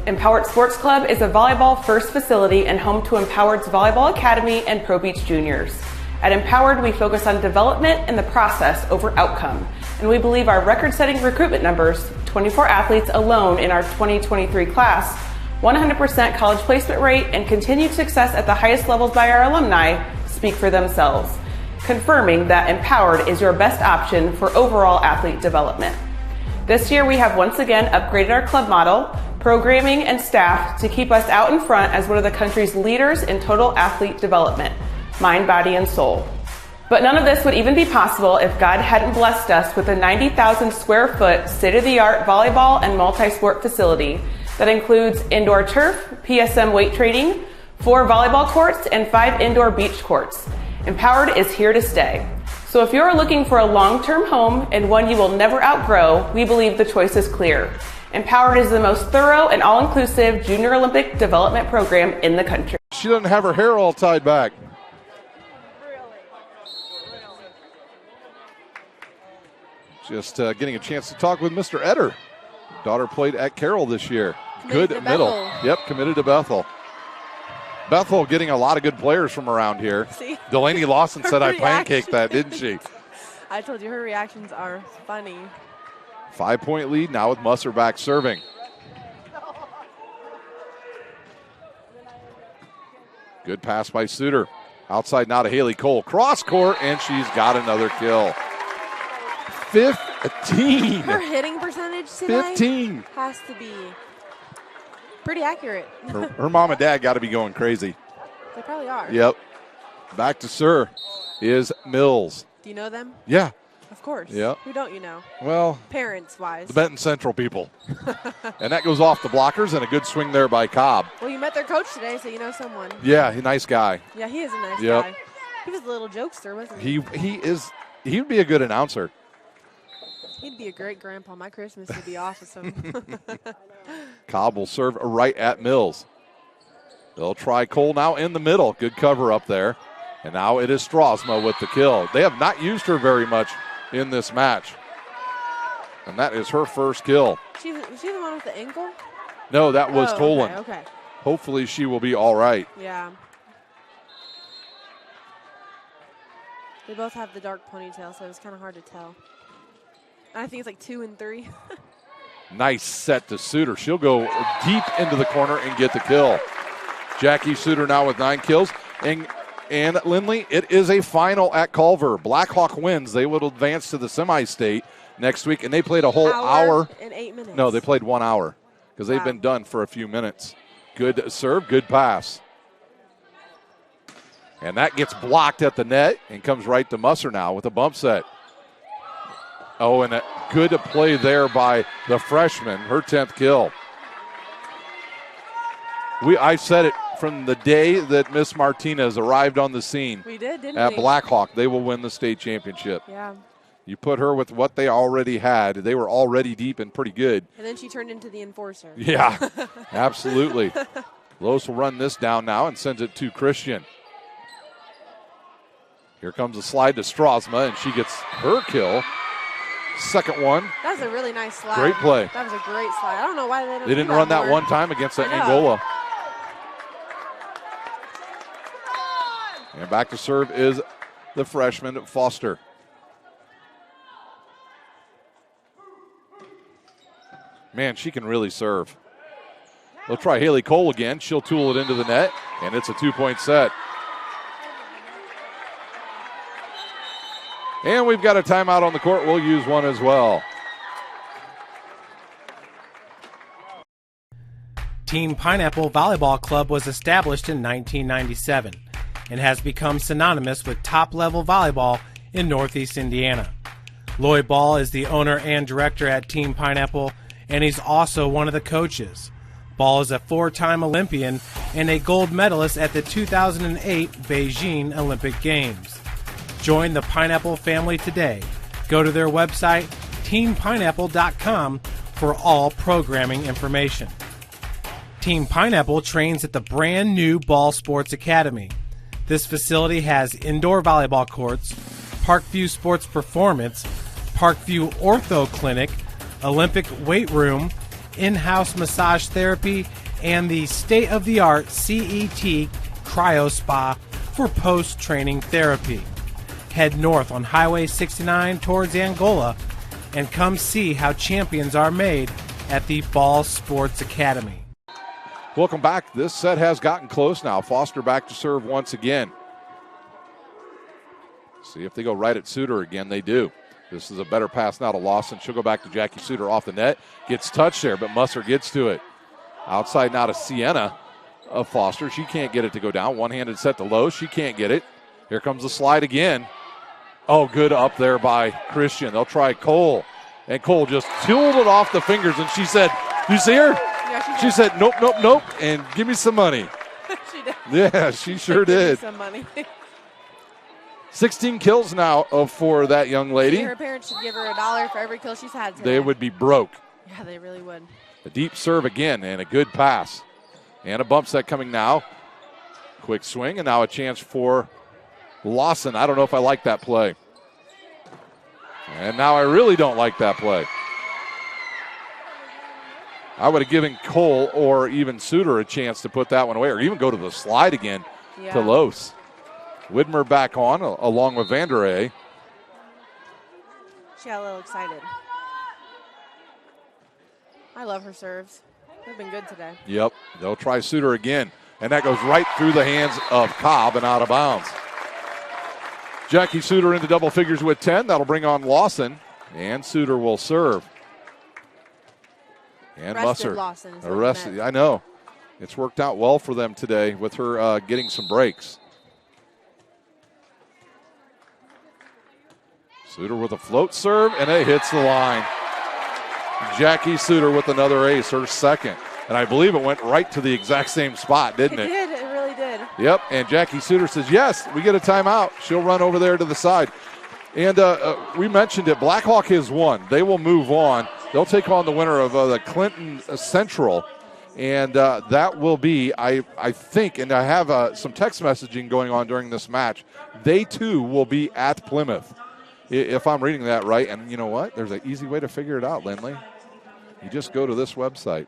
Empowered Sports Club is a volleyball-first facility and home to Empowered's Volleyball Academy and Pro Beach Juniors. At Empowered, we focus on development and the process over outcome, and we believe our record-setting recruitment numbers, 24 athletes alone in our 2023 class, 100% college placement rate, and continued success at the highest levels by our alumni speak for themselves, confirming that Empowered is your best option for overall athlete development. This year, we have once again upgraded our club model, programming, and staff to keep us out in front as one of the country's leaders in total athlete development, mind, body, and soul. But none of this would even be possible if God hadn't blessed us with a 90,000 square foot state-of-the-art volleyball and multi-sport facility that includes indoor turf, PSM weight training, 4 volleyball courts, and 5 indoor beach courts. Empowered is here to stay. So if you're looking for a long-term home and one you will never outgrow, we believe the choice is clear. Empowered is the most thorough and all-inclusive junior Olympic development program in the country. She doesn't have her hair all tied back. Just getting a chance to talk with Mr. Etter. Daughter played at Carroll this year. Committed good to middle. Bethel. Yep, committed to Bethel. Bethel getting a lot of good players from around here. See? Delaney Lawson said I reaction. pancaked that, didn't she? I told you her reactions are funny. 5-point lead now with Musser back serving. Good pass by Suter. Outside now to Haley Cole. Cross court, and she's got another kill. 15. Her hitting percentage today 15. has to be pretty accurate. Her mom and dad got to be going crazy. They probably are. Yep. Back to Sir is Mills. Do you know them? Yeah. Of course. Yep. Who don't you know? Well, parents-wise. The Benton Central people. And that goes off the blockers, and a good swing there by Cobb. Well, you met their coach today, so you know someone. Yeah, he's a nice guy. Yeah, he is a nice Yep. guy. He was a little jokester, wasn't he? He would be a good announcer. He'd be a great grandpa. My Christmas would be awesome. Cobb will serve right at Mills. They'll try Cole now in the middle. Good cover up there. And now it is Strasma with the kill. They have not used her very much in this match. And that is her first kill. Was she the one with the ankle? No, that was Tolan. Okay. Hopefully she will be all right. Yeah. They both have the dark ponytail, so it's kind of hard to tell. I think it's like 2 and 3. Nice set to Suter. She'll go deep into the corner and get the kill. Jackie Suter now with 9 kills. And Lindley, it is a final at Culver. Blackhawk wins. They will advance to the semi-state next week, and they played a whole hour. And 8 minutes. No, they played 1 hour because they've been done for a few minutes. Good serve, good pass. And that gets blocked at the net and comes right to Musser now with a bump set. Oh, and a good play there by the freshman, her 10th kill. I said it from the day that Miss Martinez arrived on the scene. We did, didn't at we? Blackhawk. They will win the state championship. Yeah. You put her with what they already had. They were already deep and pretty good. And then she turned into the enforcer. Yeah, absolutely. Los will run this down now and sends it to Christian. Here comes a slide to Strasma, and she gets her kill. Second one. That was a really nice slide. Great play. That was a great slide. I don't know why they didn't run that one time against Angola. And back to serve is the freshman Foster. Man, she can really serve. They'll try Haley Cole again. She'll tool it into the net, and it's a 2-point set. And we've got a timeout on the court. We'll use one as well. Team Pineapple Volleyball Club was established in 1997 and has become synonymous with top-level volleyball in Northeast Indiana. Lloyd Ball is the owner and director at Team Pineapple, and he's also one of the coaches. Ball is a 4-time Olympian and a gold medalist at the 2008 Beijing Olympic Games. Join the Pineapple family today. Go to their website, teampineapple.com, for all programming information. Team Pineapple trains at the brand new Ball Sports Academy. This facility has indoor volleyball courts, Parkview Sports Performance, Parkview Ortho Clinic, Olympic weight room, in-house massage therapy, and the state-of-the-art CET Cryo Spa for post-training therapy. Head north on Highway 69 towards Angola and come see how champions are made at the Ball Sports Academy. Welcome back. This set has gotten close now. Foster back to serve once again. See if they go right at Suter again. They do. This is a better pass now to Lawson. She'll go back to Jackie Suter off the net. Gets touched there, but Musser gets to it. Outside now to Sienna of Foster. She can't get it to go down. One-handed set to Lowe. She can't get it. Here comes the slide again. Oh, good up there by Christian. They'll try Cole. And Cole just tooled it off the fingers, and she said, you see her? Yeah, she said, nope, nope, nope, and give me some money. She did. Yeah, she sure did. Some money. 16 kills now for that young lady. Her parents should give her $1 for every kill she's had today. They would be broke. Yeah, they really would. A deep serve again and a good pass. And a bump set coming now. Quick swing, and now a chance for Lawson. I don't know if I like that play. And now I really don't like that play. I would have given Cole or even Suter a chance to put that one away, or even go to the slide again to Los. Widmer back on along with Vanderay. She got a little excited. I love her serves. They've been good today. Yep, they'll try Suter again. And that goes right through the hands of Cobb and out of bounds. Jackie Suter into double figures with 10. That'll bring on Lawson. And Suter will serve. And Musser. Arrested. I know. It's worked out well for them today with her getting some breaks. Suter with a float serve, and it hits the line. Jackie Suter with another ace, her second. And I believe it went right to the exact same spot, didn't it? It did. It really did. Yep, and Jackie Suter says, yes, we get a timeout. She'll run over there to the side. And we mentioned it. Blackhawk has won. They will move on. They'll take on the winner of the Clinton Central. And that will be, I think, and I have some text messaging going on during this match, they too will be at Plymouth, if I'm reading that right. And you know what? There's an easy way to figure it out, Lindley. You just go to this website.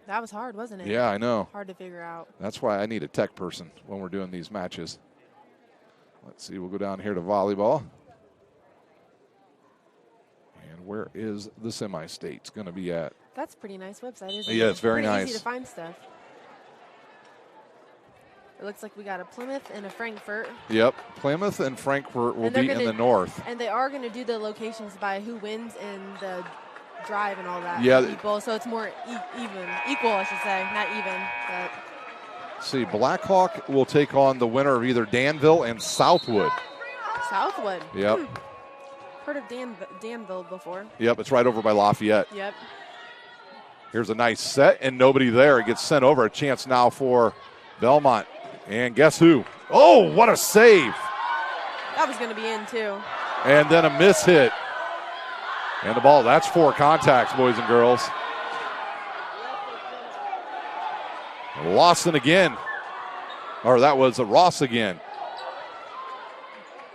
That was hard, wasn't it? Yeah, I know. Hard to figure out. That's why I need a tech person when we're doing these matches. Let's see. We'll go down here to volleyball. And where is the semi-states going to be at? That's a pretty nice website, isn't it? Yeah, it's very pretty nice. Easy to find stuff. It looks like we got a Plymouth and a Frankfurt. Yep. Plymouth and Frankfurt will be in the north. And they are going to do the locations by who wins in the drive and all that. Yeah. People, so it's more equal, I should say. Not even. But. See, Blackhawk will take on the winner of either Danville and Southwood. Southwood. Yep. Heard of Danville before. Yep, it's right over by Lafayette. Yep. Here's a nice set, and nobody there. It gets sent over. A chance now for Bellmont. And guess who? Oh, what a save. That was going to be in, too. And then a miss hit. And the ball, that's 4 contacts, boys and girls. Lawson again. Or that was a Ross again.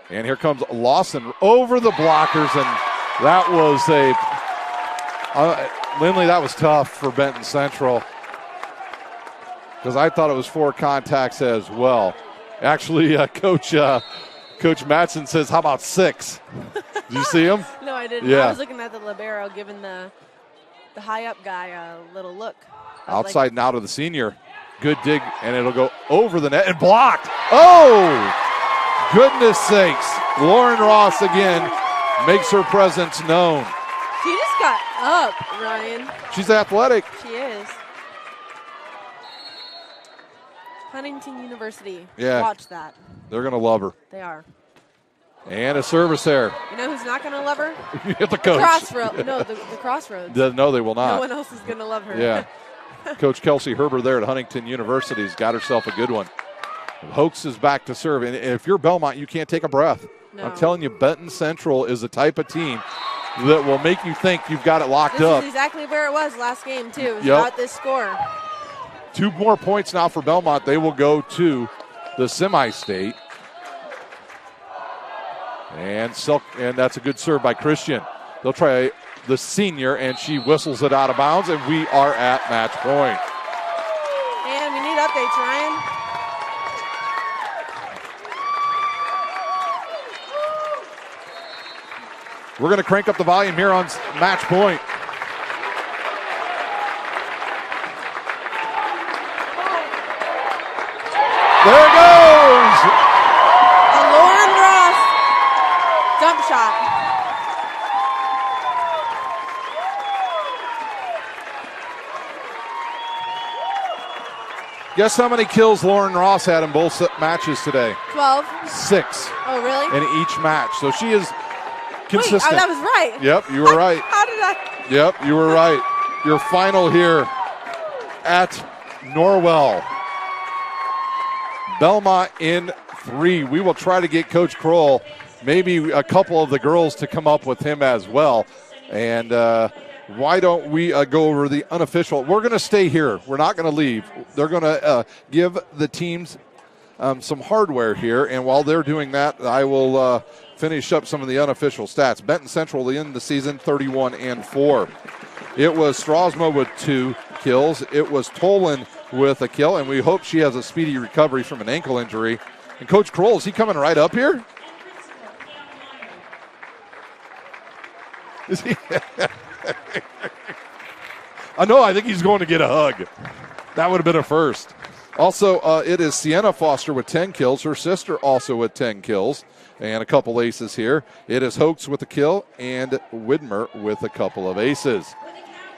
And here comes Lawson over the blockers, and that was Lindley, that was tough for Benton Central. because I thought it was 4 contacts as well. Actually, Coach Mattson says, how about 6? Did you see him? No, I didn't. Yeah. I was looking at the libero, giving the high-up guy a little look. Outside now to the senior. Good dig, and it'll go over the net and blocked. Oh, goodness sakes. Lauren Ross again makes her presence known. She just got up, Ryan. She's athletic. She is. Huntington University. Yeah. Watch that. They're going to love her. They are. And a service there. You know who's not going to love her? The coach. Crossroads. No, the Crossroads. No, they will not. No one else is going to love her. Yeah. Coach Kelsey Herber there at Huntington University's got herself a good one. Hoax is back to serve. And if you're Bellmont, you can't take a breath. No. I'm telling you, Benton Central is the type of team that will make you think you've got it locked This up. is exactly where it was last game, too. It was Yep. about this score. 2 more points now for Bellmont. They will go to the semi-state. And that's a good serve by Christian. They'll try the senior, and she whistles it out of bounds, and we are at match point. And we need updates, Ryan. We're going to crank up the volume here on match point. There it goes! A Lauren Ross dump shot. Guess how many kills Lauren Ross had in both matches today? 12. 6 Oh, really? in each match. So she is consistent. Wait, that was right. Yep, you were right. How did I? Yep, you were right. Your final here at Norwell. Bellmont in 3. We will try to get Coach Kroll, maybe a couple of the girls to come up with him as well. And why don't we go over the unofficial? We're going to stay here. We're not going to leave. They're going to give the teams some hardware here. And while they're doing that, I will finish up some of the unofficial stats. Benton Central in the season 31-4. It was Strasma with 2 kills. It was Tolan with a kill, and we hope she has a speedy recovery from an ankle injury. And Coach Kroll, is he coming right up here? Is he? I know, I think he's going to get a hug. That would have been a first. Also, it is Sienna Foster with 10 kills. Her sister also with 10 kills. And a couple aces here. It is Hoax with a kill and Widmer with a couple of aces.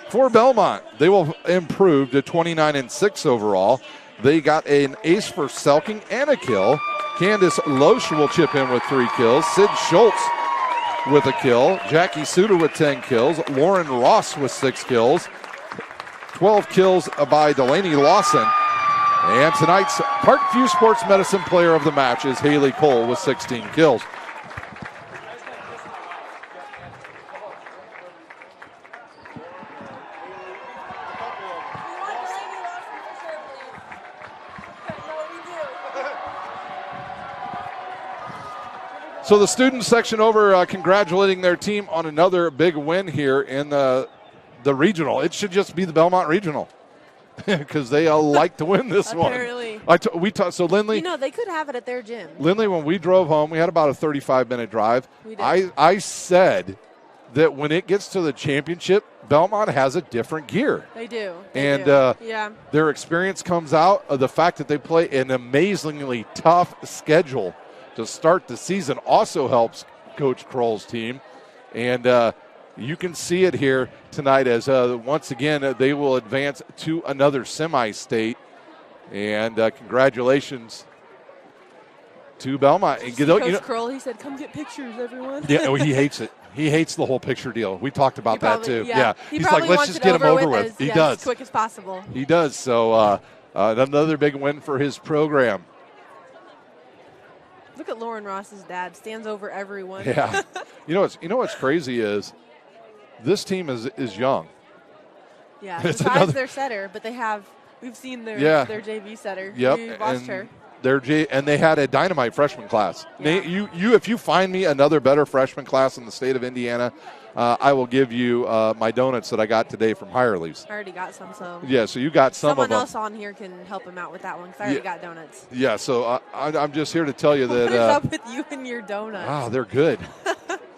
For Bellmont, they will improve to 29-6 overall. They got an ace for Selking and a kill. Candace Loesch will chip in with 3 kills. Sid Schultz with a kill. Jackie Suter with 10 kills. Lauren Ross with 6 kills. 12 kills by Delaney Lawson. And tonight's Parkview Sports Medicine Player of the Match is Haley Cole with 16 kills. So the student section over congratulating their team on another big win here in the regional. It should just be the Bellmont Regional because they all like to win this one. Apparently. So Lindley. You know, they could have it at their gym. Lindley, when we drove home, we had about a 35-minute drive. We did. I said that when it gets to the championship, Bellmont has a different gear. They do. Yeah. Their experience comes out of the fact that they play an amazingly tough schedule to start the season also helps Coach Kroll's team. And you can see it here tonight as once again they will advance to another semi-state. And congratulations to Bellmont. And Coach Kroll, he said, come get pictures, everyone. Yeah, he hates it. He hates the whole picture deal. We talked about that too. Yeah. He's like, let's just get him over with. He does. As quick as possible. He does. So another big win for his program. Look at Lauren Ross's dad. Stands over everyone. Yeah. you know what's crazy is this team is young. Yeah. Besides their setter, but we've seen their JV setter. Yep. We watched her. And they had a dynamite freshman class. Yeah. If you find me another better freshman class in the state of Indiana, I will give you my donuts that I got today from Hireleys. I already got some, so. Yeah, so you got some of them. Someone else on here can help him out with that one because I already got donuts. Yeah, so I'm just here to tell you that. What is up with you and your donuts? Ah, they're good.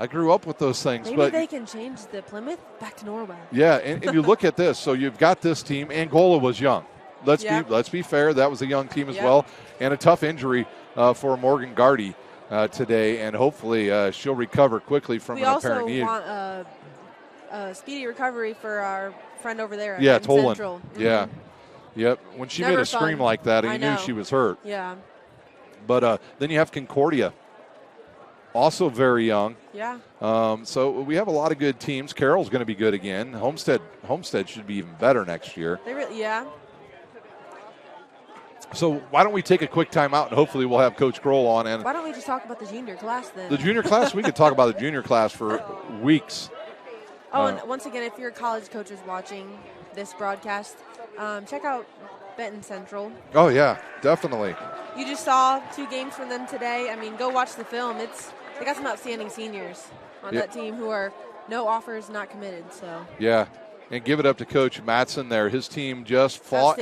I grew up with those things. Maybe they can change the Plymouth back to Norwell. Yeah, and you look at this. So you've got this team. Angola was young. Let's be fair. That was a young team as well, and a tough injury for Morgan Gardy today, and hopefully she'll recover quickly from an apparent knee. We also want a speedy recovery for our friend over there at Tolan. Central. Mm-hmm. Yeah, yep. When she made a scream like that, you knew she was hurt. Yeah. But then you have Concordia, also very young. Yeah. So we have a lot of good teams. Carroll's going to be good again. Homestead should be even better next year. Yeah. So why don't we take a quick time out, and hopefully we'll have Coach Kroll on. And why don't we just talk about the junior class then? The junior class? We could talk about the junior class for weeks. Oh, and once again, if you're college coaches watching this broadcast, check out Benton Central. Oh, yeah, definitely. You just saw 2 games from them today. I mean, go watch the film. They got some outstanding seniors on that team who are no offers, not committed. So yeah. And give it up to Coach Matson there. His team just fought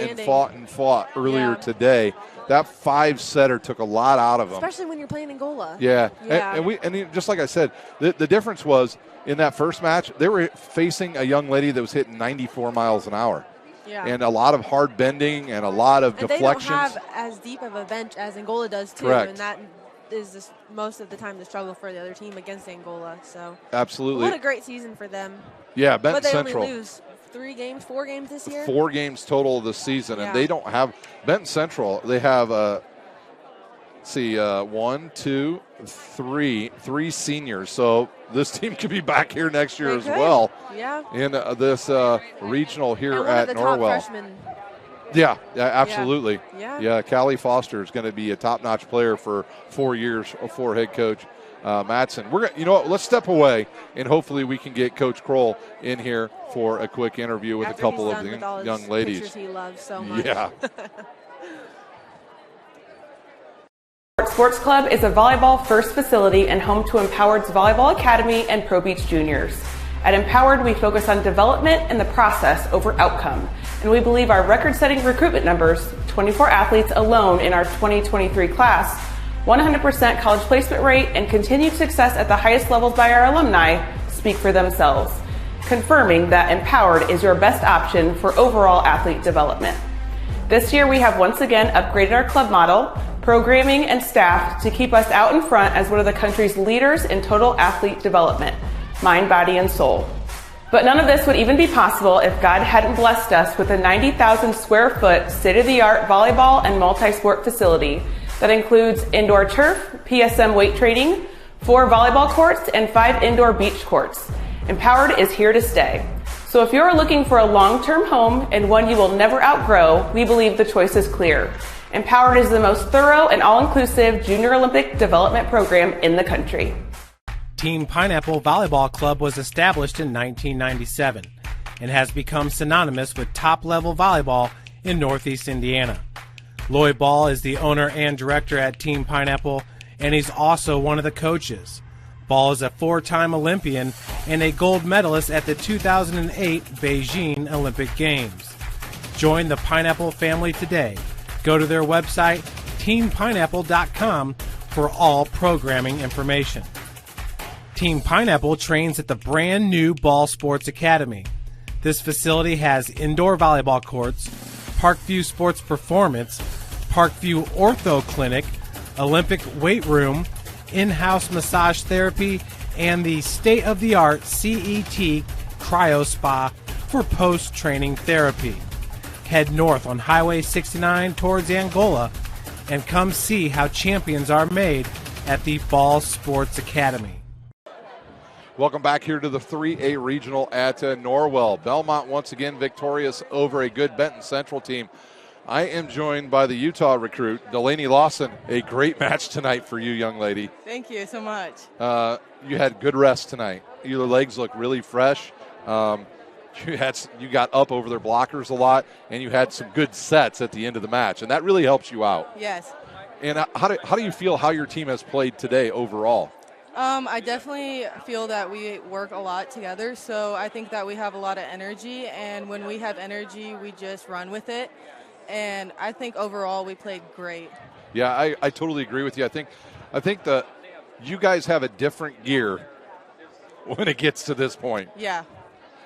earlier today. That 5-setter took a lot out of them. Especially when you're playing Angola. Yeah. And just like I said, the difference was in that first match, they were facing a young lady that was hitting 94 miles an hour. Yeah. And a lot of hard bending and a lot of deflections. They don't have as deep of a bench as Angola does, too. Correct. And that is most of the time the struggle for the other team against Angola. So absolutely. What a great season for them. Yeah, Benton But they Central. only lose 4 games this year? 4 games total this season, and they don't have Benton Central. They have 1, 2, 3 seniors. So this team could be back here next year as well. Yeah. In this regional here and at the Norwell. Top freshmen. Yeah, absolutely. Yeah. Callie Foster is going to be a top-notch player for 4 years for head coach Matson. Let's step away, and hopefully we can get Coach Kroll in here for a quick interview with After a couple he's of done the with all young his ladies. pictures he loves so much. Yeah. Sports Club is a volleyball-first facility and home to Empowered's Volleyball Academy and Pro Beach Juniors. At Empowered, we focus on development and the process over outcome, and we believe our record-setting recruitment numbers, 24 athletes alone in our 2023 class, 100% college placement rate, and continued success at the highest levels by our alumni speak for themselves, confirming that Empowered is your best option for overall athlete development. This year, we have once again upgraded our club model, programming, and staff to keep us out in front as one of the country's leaders in total athlete development, mind, body, and soul. But none of this would even be possible if God hadn't blessed us with a 90,000 square foot state-of-the-art volleyball and multi-sport facility that includes indoor turf, PSM weight training, 4 volleyball courts, and 5 indoor beach courts. Empowered is here to stay. So if you're looking for a long-term home and one you will never outgrow, we believe the choice is clear. Empowered is the most thorough and all-inclusive junior Olympic development program in the country. Team Pineapple Volleyball Club was established in 1997 and has become synonymous with top-level volleyball in Northeast Indiana. Lloyd Ball is the owner and director at Team Pineapple, and he's also one of the coaches. Ball is a 4-time Olympian and a gold medalist at the 2008 Beijing Olympic Games. Join the Pineapple family today. Go to their website, teampineapple.com, for all programming information. Team Pineapple trains at the brand new Ball Sports Academy. This facility has indoor volleyball courts, Parkview Sports Performance, Parkview Ortho Clinic, Olympic weight room, in-house massage therapy, and the state-of-the-art CET Cryo Spa for post-training therapy. Head north on Highway 69 towards Angola and come see how champions are made at the Ball Sports Academy. Welcome back here to the 3A Regional at Norwell. Bellmont once again victorious over a good Benton Central team. I am joined by the Utah recruit, Delaney Lawson. A great match tonight for you, young lady. Thank you so much. You had good rest tonight. Your legs look really fresh. You got up over their blockers a lot, and you had some good sets at the end of the match, and that really helps you out. Yes. And how do you feel how your team has played today overall? I definitely feel that we work a lot together, so I think that we have a lot of energy, and when we have energy, we just run with it. And I think overall we played great. Yeah, I totally agree with you. I think that you guys have a different gear when it gets to this point. Yeah.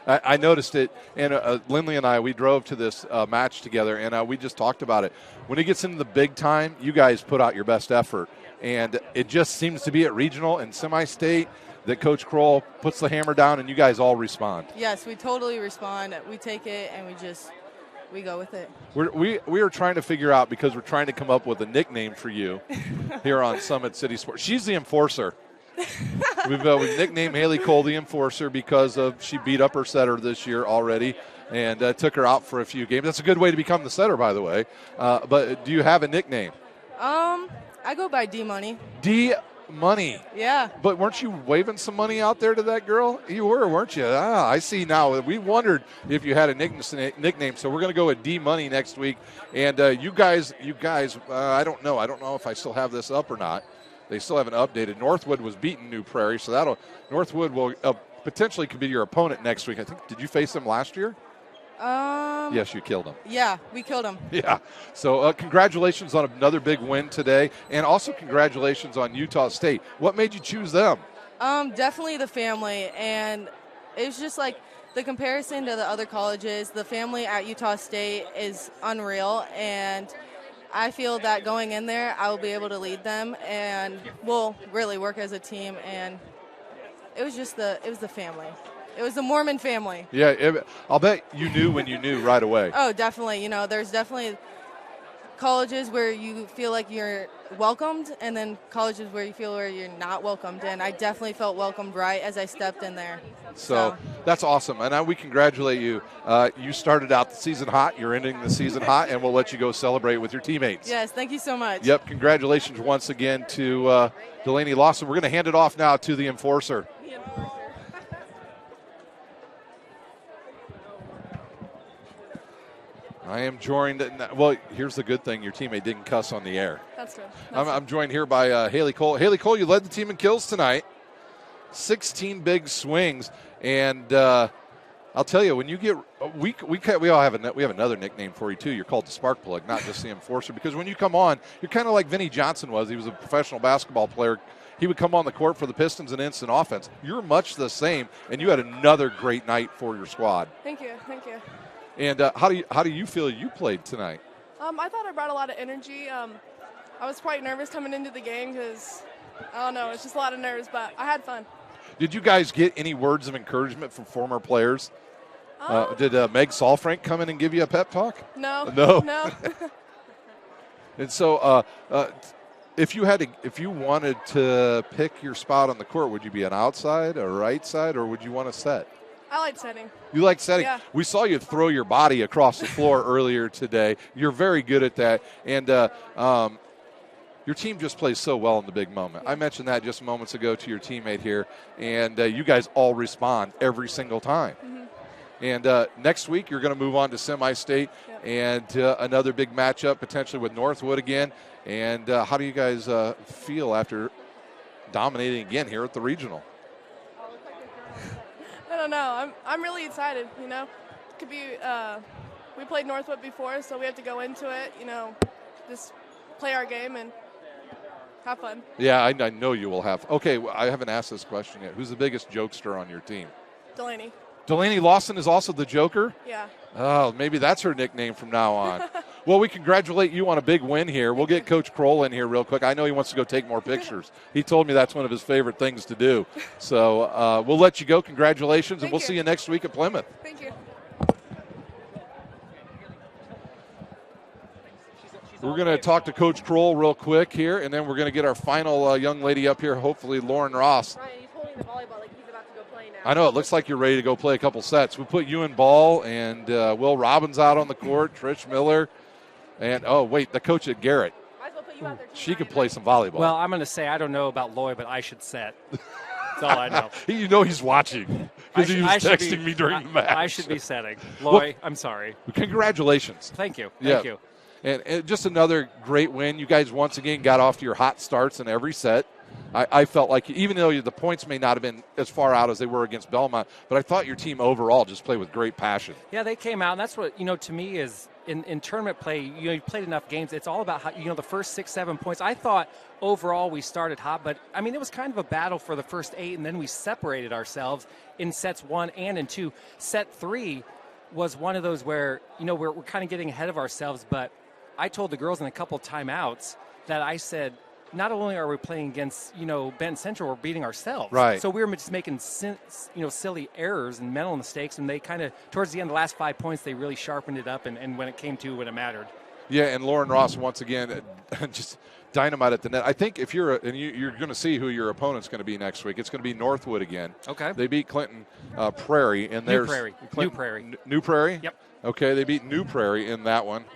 I noticed it, and Lindley and I, we drove to this match together, and we just talked about it. When it gets into the big time, you guys put out your best effort, and it just seems to be at regional and semi-state that Coach Kroll puts the hammer down, and you guys all respond. Yes, we totally respond. We take it, and we go with it. We are trying to figure out, because we're trying to come up with a nickname for you here on Summit City Sports. She's the enforcer. We've nicknamed Haley Cole the enforcer because she beat up her setter this year already and took her out for a few games. That's a good way to become the setter, by the way. But do you have a nickname? I go by D-Money. D-Money. Yeah. But weren't you waving some money out there to that girl? You were, weren't you? I see now. We wondered if you had a nickname, so we're going to go with D-Money next week. And you guys, I don't know. I don't know if I still have this up or not. They still haven't updated. Northwood was beating New Prairie, so Northwood will potentially could be your opponent next week. I think, did you face them last year? Yes, you killed them. Yeah, we killed them. Yeah. So congratulations on another big win today, and also congratulations on Utah State. What made you choose them? Definitely the family, and it's just like the comparison to the other colleges. The family at Utah State is unreal, and I feel that going in there, I will be able to lead them, and we'll really work as a team. And it was the family. It was the Mormon family. Yeah, I'll bet you knew when you knew right away. Oh, definitely. There's definitely colleges where you feel like you're welcomed, and then colleges where you feel where you're not welcomed. And I definitely felt welcomed right as I stepped in there. So that's awesome. And we congratulate you. You started out the season hot. You're ending the season hot, and we'll let you go celebrate with your teammates. Yes, thank you so much. Yep, congratulations once again to Delaney Lawson. We're going to hand it off now to the enforcer. I am joined. Well, here's the good thing. Your teammate didn't cuss on the air. That's good. I'm joined here by Haley Cole. Haley Cole, you led the team in kills tonight. 16 big swings. And I'll tell you, when you get we have another nickname for you, too. You're called the spark plug, not just the enforcer. Because when you come on, you're kind of like Vinnie Johnson was. He was a professional basketball player. He would come on the court for the Pistons and instant offense. You're much the same, and you had another great night for your squad. Thank you. And how do you feel you played tonight? I thought I brought a lot of energy. I was quite nervous coming into the game because, I don't know, it's just a lot of nerves, but I had fun. Did you guys get any words of encouragement from former players? Did Meg Solfrank come in and give you a pep talk? No. And so if you wanted to pick your spot on the court, would you be an outside, a right side, or would you want to set? I like setting. You like setting? Yeah. We saw you throw your body across the floor earlier today. You're very good at that. And your team just plays so well in the big moment. I mentioned that just moments ago to your teammate here. And you guys all respond every single time. Mm-hmm. And next week you're going to move on to semi-state and another big matchup potentially with Northwood again. And how do you guys feel after dominating again here at the regional? I don't know. I'm really excited, Could be we played Northwood before, so we have to go into it, just play our game and have fun. Yeah, I know you will have. Okay, I haven't asked this question yet. Who's the biggest jokester on your team? Delaney. Delaney Lawson is also the Joker? Yeah. Oh, maybe that's her nickname from now on. Well, we congratulate you on a big win here. We'll get Coach Kroll in here real quick. I know he wants to go take more pictures. He told me that's one of his favorite things to do. So we'll let you go. Congratulations, and we'll see you next week at Plymouth. Thank you. We're going to talk to Coach Kroll real quick here, and then we're going to get our final young lady up here, hopefully Lauren Ross. Ryan, he's holding the volleyball like he's about to go play now. I know, it looks like you're ready to go play a couple sets. We'll put you in ball, and Will Robbins out on the court, Trish Miller, and, the coach at Garrett. Might as well put you out there too, She could play some volleyball. Well, I'm going to say I don't know about Loy, but I should set. That's all I know. You know he's watching because he was texting me during the match. I should be setting. Loy, I'm sorry. Congratulations. Thank you. Yeah. Thank you. And just another great win. You guys once again got off to your hot starts in every set. I felt like, even though the points may not have been as far out as they were against Bellmont, but I thought your team overall just played with great passion. Yeah, they came out, and that's what, to me is in tournament play, you played enough games. It's all about how, the first 6, 7 points. I thought overall we started hot, but, it was kind of a battle for the first 8, and then we separated ourselves in sets 1 and in 2. Set 3 was one of those where, we're kind of getting ahead of ourselves, but I told the girls in a couple timeouts that I said, not only are we playing against, Benton Central, we're beating ourselves. Right. So we were just making, silly errors and mental mistakes, and they kind of, towards the end, the last 5 points, they really sharpened it up, and when it came to when it mattered. Yeah, and Lauren Ross, once again, just dynamite at the net. I think if you're going to see who your opponent's going to be next week. It's going to be Northwood again. Okay. They beat Clinton Prairie. And New Prairie. New Prairie. New Prairie? Yep. Okay, they beat New Prairie in that one.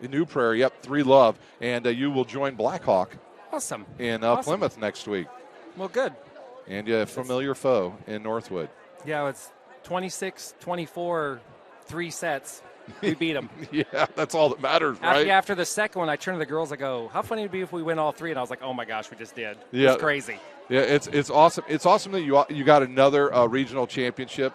New Prairie, yep, 3-love. And you will join Blackhawk. Awesome. In Awesome. Plymouth next week. Well, good. And a familiar foe in Northwood. Yeah, it's 26-24, 3 sets. We beat them. Yeah, that's all that matters, right? After the second one, I turned to the girls. I go, how funny it would be if we win all 3? And I was like, oh, my gosh, we just did. Yeah. It's crazy. Yeah, it's awesome. It's awesome that you got another regional championship.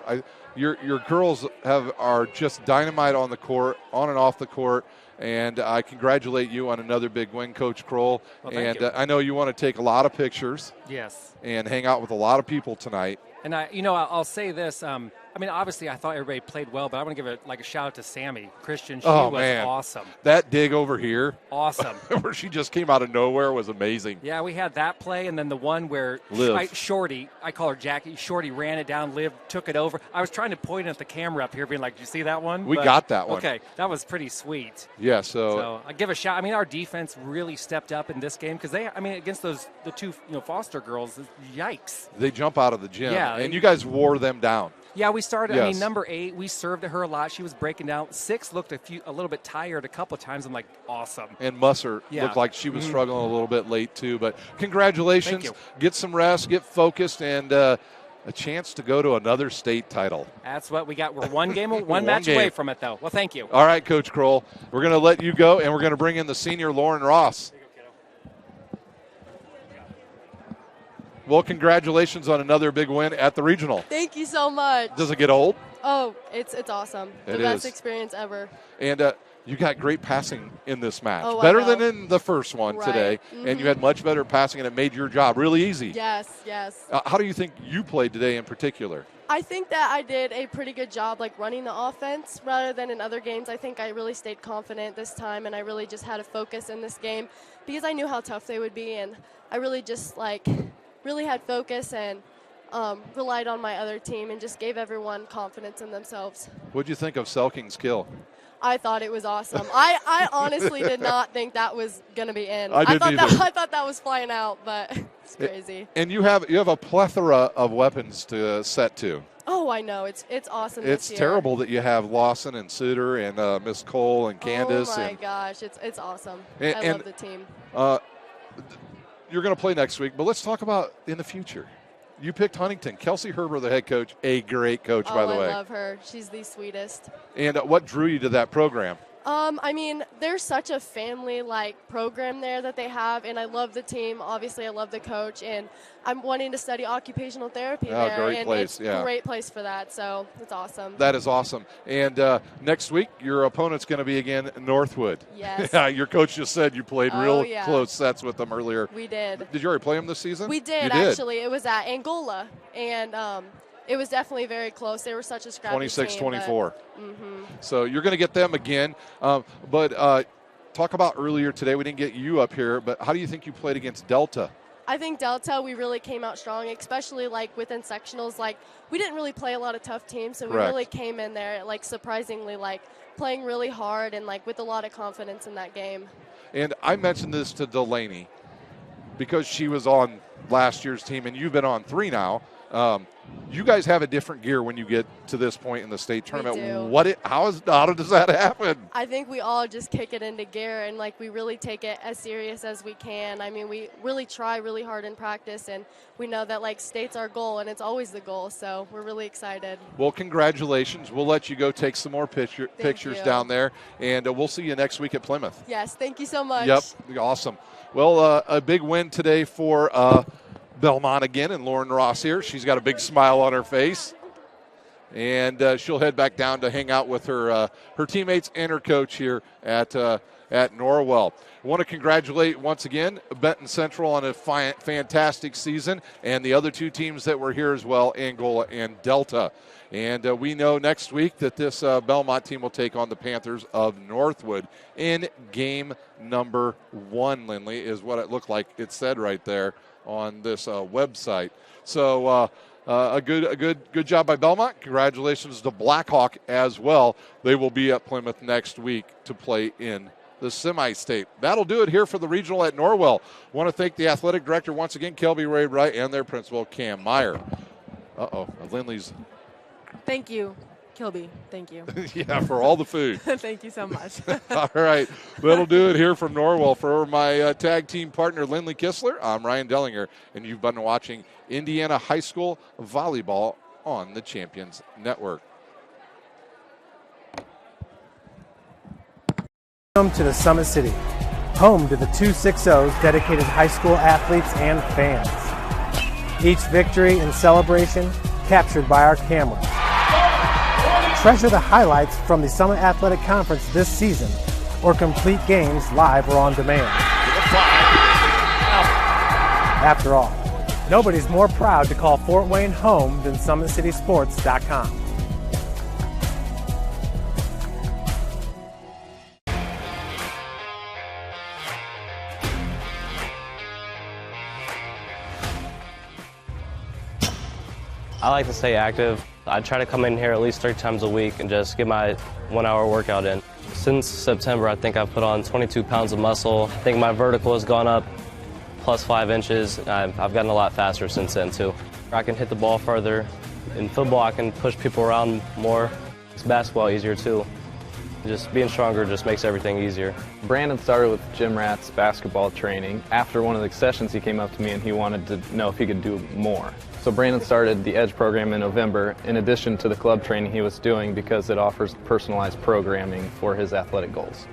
Your girls are just dynamite on the court, on and off the court. And I congratulate you on another big win, Coach Kroll. Well, thank you. I know you want to take a lot of pictures. Yes. And hang out with a lot of people tonight. And I'll say this. Obviously, I thought everybody played well, but I want to give a shout out to Sammy Christian. She was awesome. That dig over here, awesome. Where she just came out of nowhere was amazing. Yeah, we had that play, and then the one where Shorty, I call her Jackie. Shorty ran it down, Liv took it over. I was trying to point at the camera up here, being like, "Do you see that one?" We got that one. Okay, that was pretty sweet. Yeah. So I give a shout. Our defense really stepped up in this game because against the 2 Foster girls, yikes. They jump out of the gym. Yeah, and you guys wore them down. Yeah, we started. Yes. Number 8, we served at her a lot. She was breaking down. 6 looked a little bit tired a couple of times. I'm like, awesome. And Musser looked like she was struggling a little bit late too. But congratulations. Thank you. Get some rest, get focused, and a chance to go to another state title. That's what we got. We're one match away from it, though. Well, thank you. All right, Coach Kroll. We're going to let you go, and we're going to bring in the senior Lauren Ross. Well, congratulations on another big win at the regional. Thank you so much. Does it get old? Oh, it's awesome. The best experience ever. And you got great passing in this match. Oh, better than in the first one today. Mm-hmm. And you had much better passing, and it made your job really easy. Yes. How do you think you played today in particular? I think that I did a pretty good job running the offense rather than in other games. I think I really stayed confident this time, and I really just had a focus in this game because I knew how tough they would be, and I really just really had focus and relied on my other team and just gave everyone confidence in themselves. What did you think of Selking's kill? I thought it was awesome. I honestly did not think that was going to be in. I thought that was flying out, but it's crazy. And you have a plethora of weapons to set to. Oh, I know. It's awesome. It's terrible that you have Lawson and Suter and Miss Cole and Candace. Oh, my gosh. It's awesome. I love the team. You're going to play next week, but let's talk about in the future. You picked Huntington. Kelsey Herber, the head coach, a great coach, by the way. I love her. She's the sweetest. And what drew you to that program? There's such a family-like program there that they have, and I love the team. Obviously, I love the coach, and I'm wanting to study occupational therapy there. Great and place, it's a great place for that, so it's awesome. That is awesome. And next week, your opponent's going to be again Northwood. Yes. Your coach just said you played close sets with them earlier. We did. Did you already play them this season? We did, actually. It was at Angola, and it was definitely very close. They were such a scrappy 26-24. Mm-hmm. So you're going to get them again. But talk about earlier today. We didn't get you up here, but how do you think you played against Delta? I think Delta, we really came out strong, especially within sectionals. We didn't really play a lot of tough teams, so we really came in there surprisingly playing really hard and with a lot of confidence in that game. And I mentioned this to Delaney because she was on last year's team, and you've been on 3 now. You guys have a different gear when you get to this point in the state tournament. do. How does that happen? I think we all just kick it into gear and we really take it as serious as we can. I mean, we really try really hard in practice, and we know that state's our goal, and it's always the goal. So we're really excited. Well, congratulations. We'll let you go take some more pictures down there, and we'll see you next week at Plymouth. Yes, thank you so much. Yep, awesome. Well, a big win today for Bellmont again, and Lauren Ross here. She's got a big smile on her face, and she'll head back down to hang out with her teammates and her coach here at Norwell. I want to congratulate once again Benton Central on a fantastic season, and the other two teams that were here as well, Angola and Delta. And we know next week that this Bellmont team will take on the Panthers of Northwood in game number 1, Lindley, is what it looked like. It said right there on this website. So a good job by Bellmont. Congratulations to Blackhawk as well. They will be at Plymouth next week to play in the semi-state. That'll do it here for the regional at Norwell. Want to thank the athletic director once again, Kelby Ray Wright, and their principal, Cam Meyer. Lindley's. Thank you, Kilby. Thank you. Yeah, for all the food. Thank you so much. All right. That'll do it here from Norwell. For my tag team partner, Lindley Kistler, I'm Ryan Dellinger, and you've been watching Indiana High School Volleyball on the Champions Network. Welcome to the Summit City, home to the 260's dedicated high school athletes and fans. Each victory and celebration captured by our camera. Treasure the highlights from the Summit Athletic Conference this season, or complete games live or on demand. After all, nobody's more proud to call Fort Wayne home than SummitCitySports.com. I like to stay active. I try to come in here at least 3 times a week and just get my 1-hour workout in. Since September, I think I've put on 22 pounds of muscle. I think my vertical has gone up plus 5 inches. I've gotten a lot faster since then, too. I can hit the ball further. In football, I can push people around more. It's basketball easier, too. Just being stronger just makes everything easier. Brandon started with Jim Ratt's basketball training. After one of the sessions, he came up to me and he wanted to know if he could do more. So Brandon started the EDGE program in November, in addition to the club training he was doing, because it offers personalized programming for his athletic goals.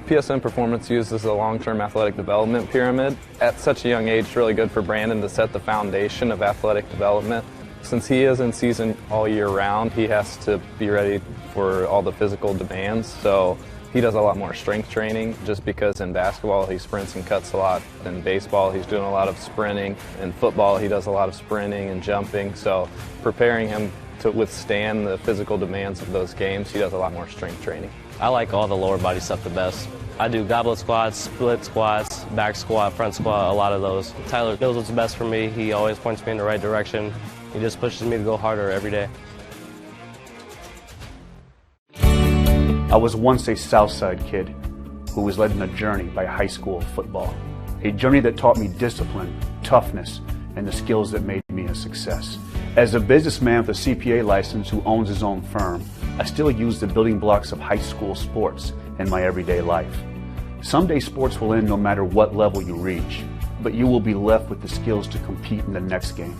PSN Performance uses a long-term athletic development pyramid. At such a young age, it's really good for Brandon to set the foundation of athletic development. Since he is in season all year round, he has to be ready for all the physical demands. So he does a lot more strength training, just because in basketball he sprints and cuts a lot. In baseball he's doing a lot of sprinting. In football he does a lot of sprinting and jumping. So preparing him to withstand the physical demands of those games, he does a lot more strength training. I like all the lower body stuff the best. I do goblet squats, split squats, back squat, front squat, a lot of those. Tyler knows what's best for me. He always points me in the right direction. He just pushes me to go harder every day. I was once a Southside kid who was led on a journey by high school football. A journey that taught me discipline, toughness, and the skills that made me a success. As a businessman with a CPA license who owns his own firm, I still use the building blocks of high school sports in my everyday life. Someday sports will end no matter what level you reach, but you will be left with the skills to compete in the next game,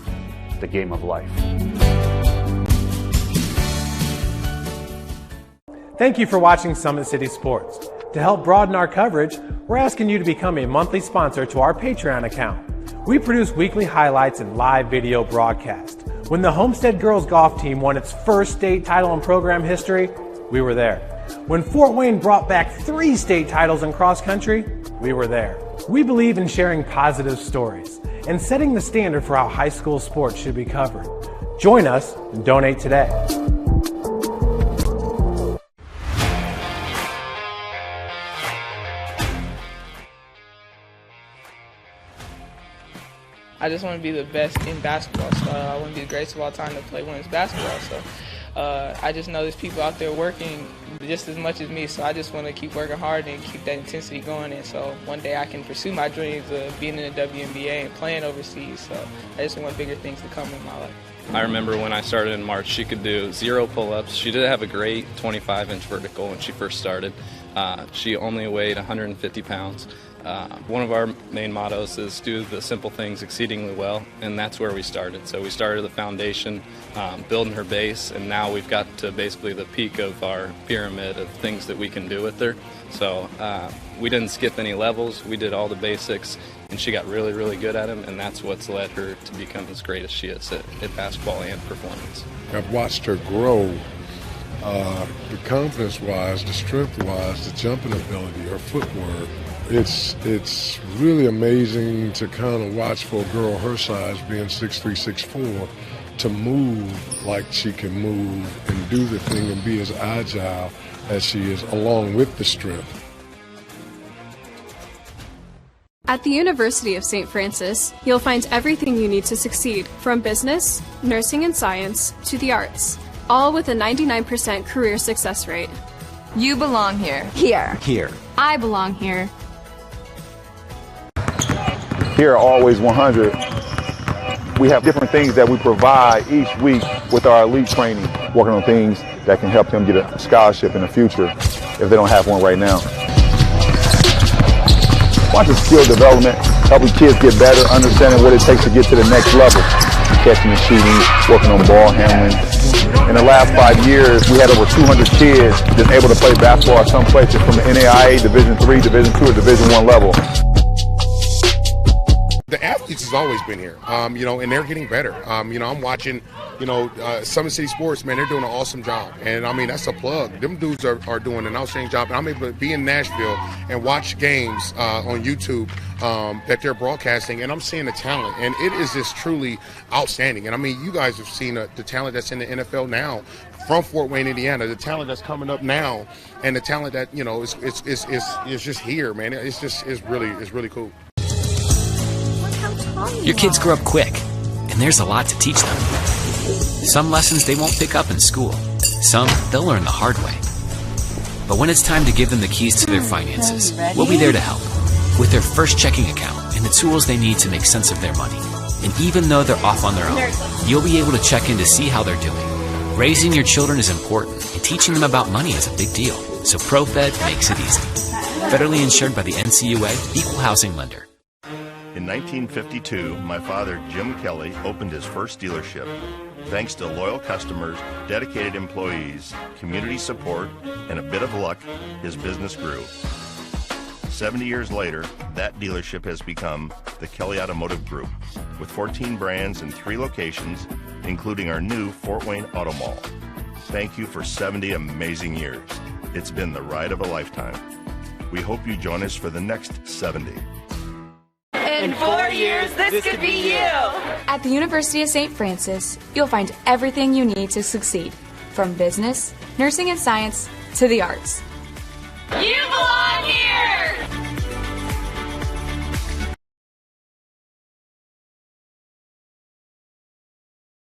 the game of life. Thank you for watching Summit City Sports. To help broaden our coverage, we're asking you to become a monthly sponsor to our Patreon account. We produce weekly highlights and live video broadcast. When the Homestead Girls Golf Team won its first state title in program history, we were there. When Fort Wayne brought back 3 state titles in cross country, we were there. We believe in sharing positive stories and setting the standard for how high school sports should be covered. Join us and donate today. I just want to be the best in basketball, so I want to be the greatest of all time to play women's basketball. So I just know there's people out there working just as much as me, so I just want to keep working hard and keep that intensity going. And so one day I can pursue my dreams of being in the WNBA and playing overseas. So I just want bigger things to come in my life. I remember when I started in March, she could do 0 pull-ups. She did have a great 25-inch vertical when she first started. She only weighed 150 pounds. One of our main mottos is do the simple things exceedingly well, and that's where we started. So we started the foundation, building her base, and now we've got to basically the peak of our pyramid of things that we can do with her. So we didn't skip any levels. We did all the basics, and she got really, really good at them, and that's what's led her to become as great as she is at basketball and performance. I've watched her grow, the confidence-wise, the strength-wise, the jumping ability, her footwork. It's really amazing to kind of watch for a girl her size, being 6'3", 6'4", to move like she can move and do the thing and be as agile as she is, along with the strength. At the University of St. Francis, you'll find everything you need to succeed, from business, nursing and science, to the arts, all with a 99% career success rate. You belong here. Here. Here. I belong here. Here, Always 100, we have different things that we provide each week with our elite training, working on things that can help them get a scholarship in the future if they don't have one right now. Watching skill development, helping kids get better, understanding what it takes to get to the next level. Catching and shooting, working on ball handling. In the last 5 years, we had over 200 kids that's able to play basketball at some places from the NAIA Division III, Division II, or Division I level. The athletes has always been here, and they're getting better. I'm watching, Summit City Sports, man, they're doing an awesome job. And, that's a plug. Them dudes are doing an outstanding job. And I'm able to be in Nashville and watch games on YouTube that they're broadcasting, and I'm seeing the talent. And it is just truly outstanding. And, you guys have seen the talent that's in the NFL now from Fort Wayne, Indiana, the talent that's coming up now, and the talent that, is just here, man. It's really cool. Your kids grow up quick, and there's a lot to teach them. Some lessons they won't pick up in school. Some they'll learn the hard way. But when it's time to give them the keys to their finances, we'll be there to help with their first checking account and the tools they need to make sense of their money. And even though they're off on their own, you'll be able to check in to see how they're doing. Raising your children is important, and teaching them about money is a big deal. So ProFed makes it easy. Federally insured by the NCUA, Equal Housing Lender. In 1952, my father, Jim Kelly, opened his first dealership. Thanks to loyal customers, dedicated employees, community support, and a bit of luck, his business grew. 70 years later, that dealership has become the Kelly Automotive Group, with 14 brands and 3 locations, including our new Fort Wayne Auto Mall. Thank you for 70 amazing years. It's been the ride of a lifetime. We hope you join us for the next 70. In 4 years, this could be you. At the University of St. Francis, you'll find everything you need to succeed, from business, nursing and science, to the arts,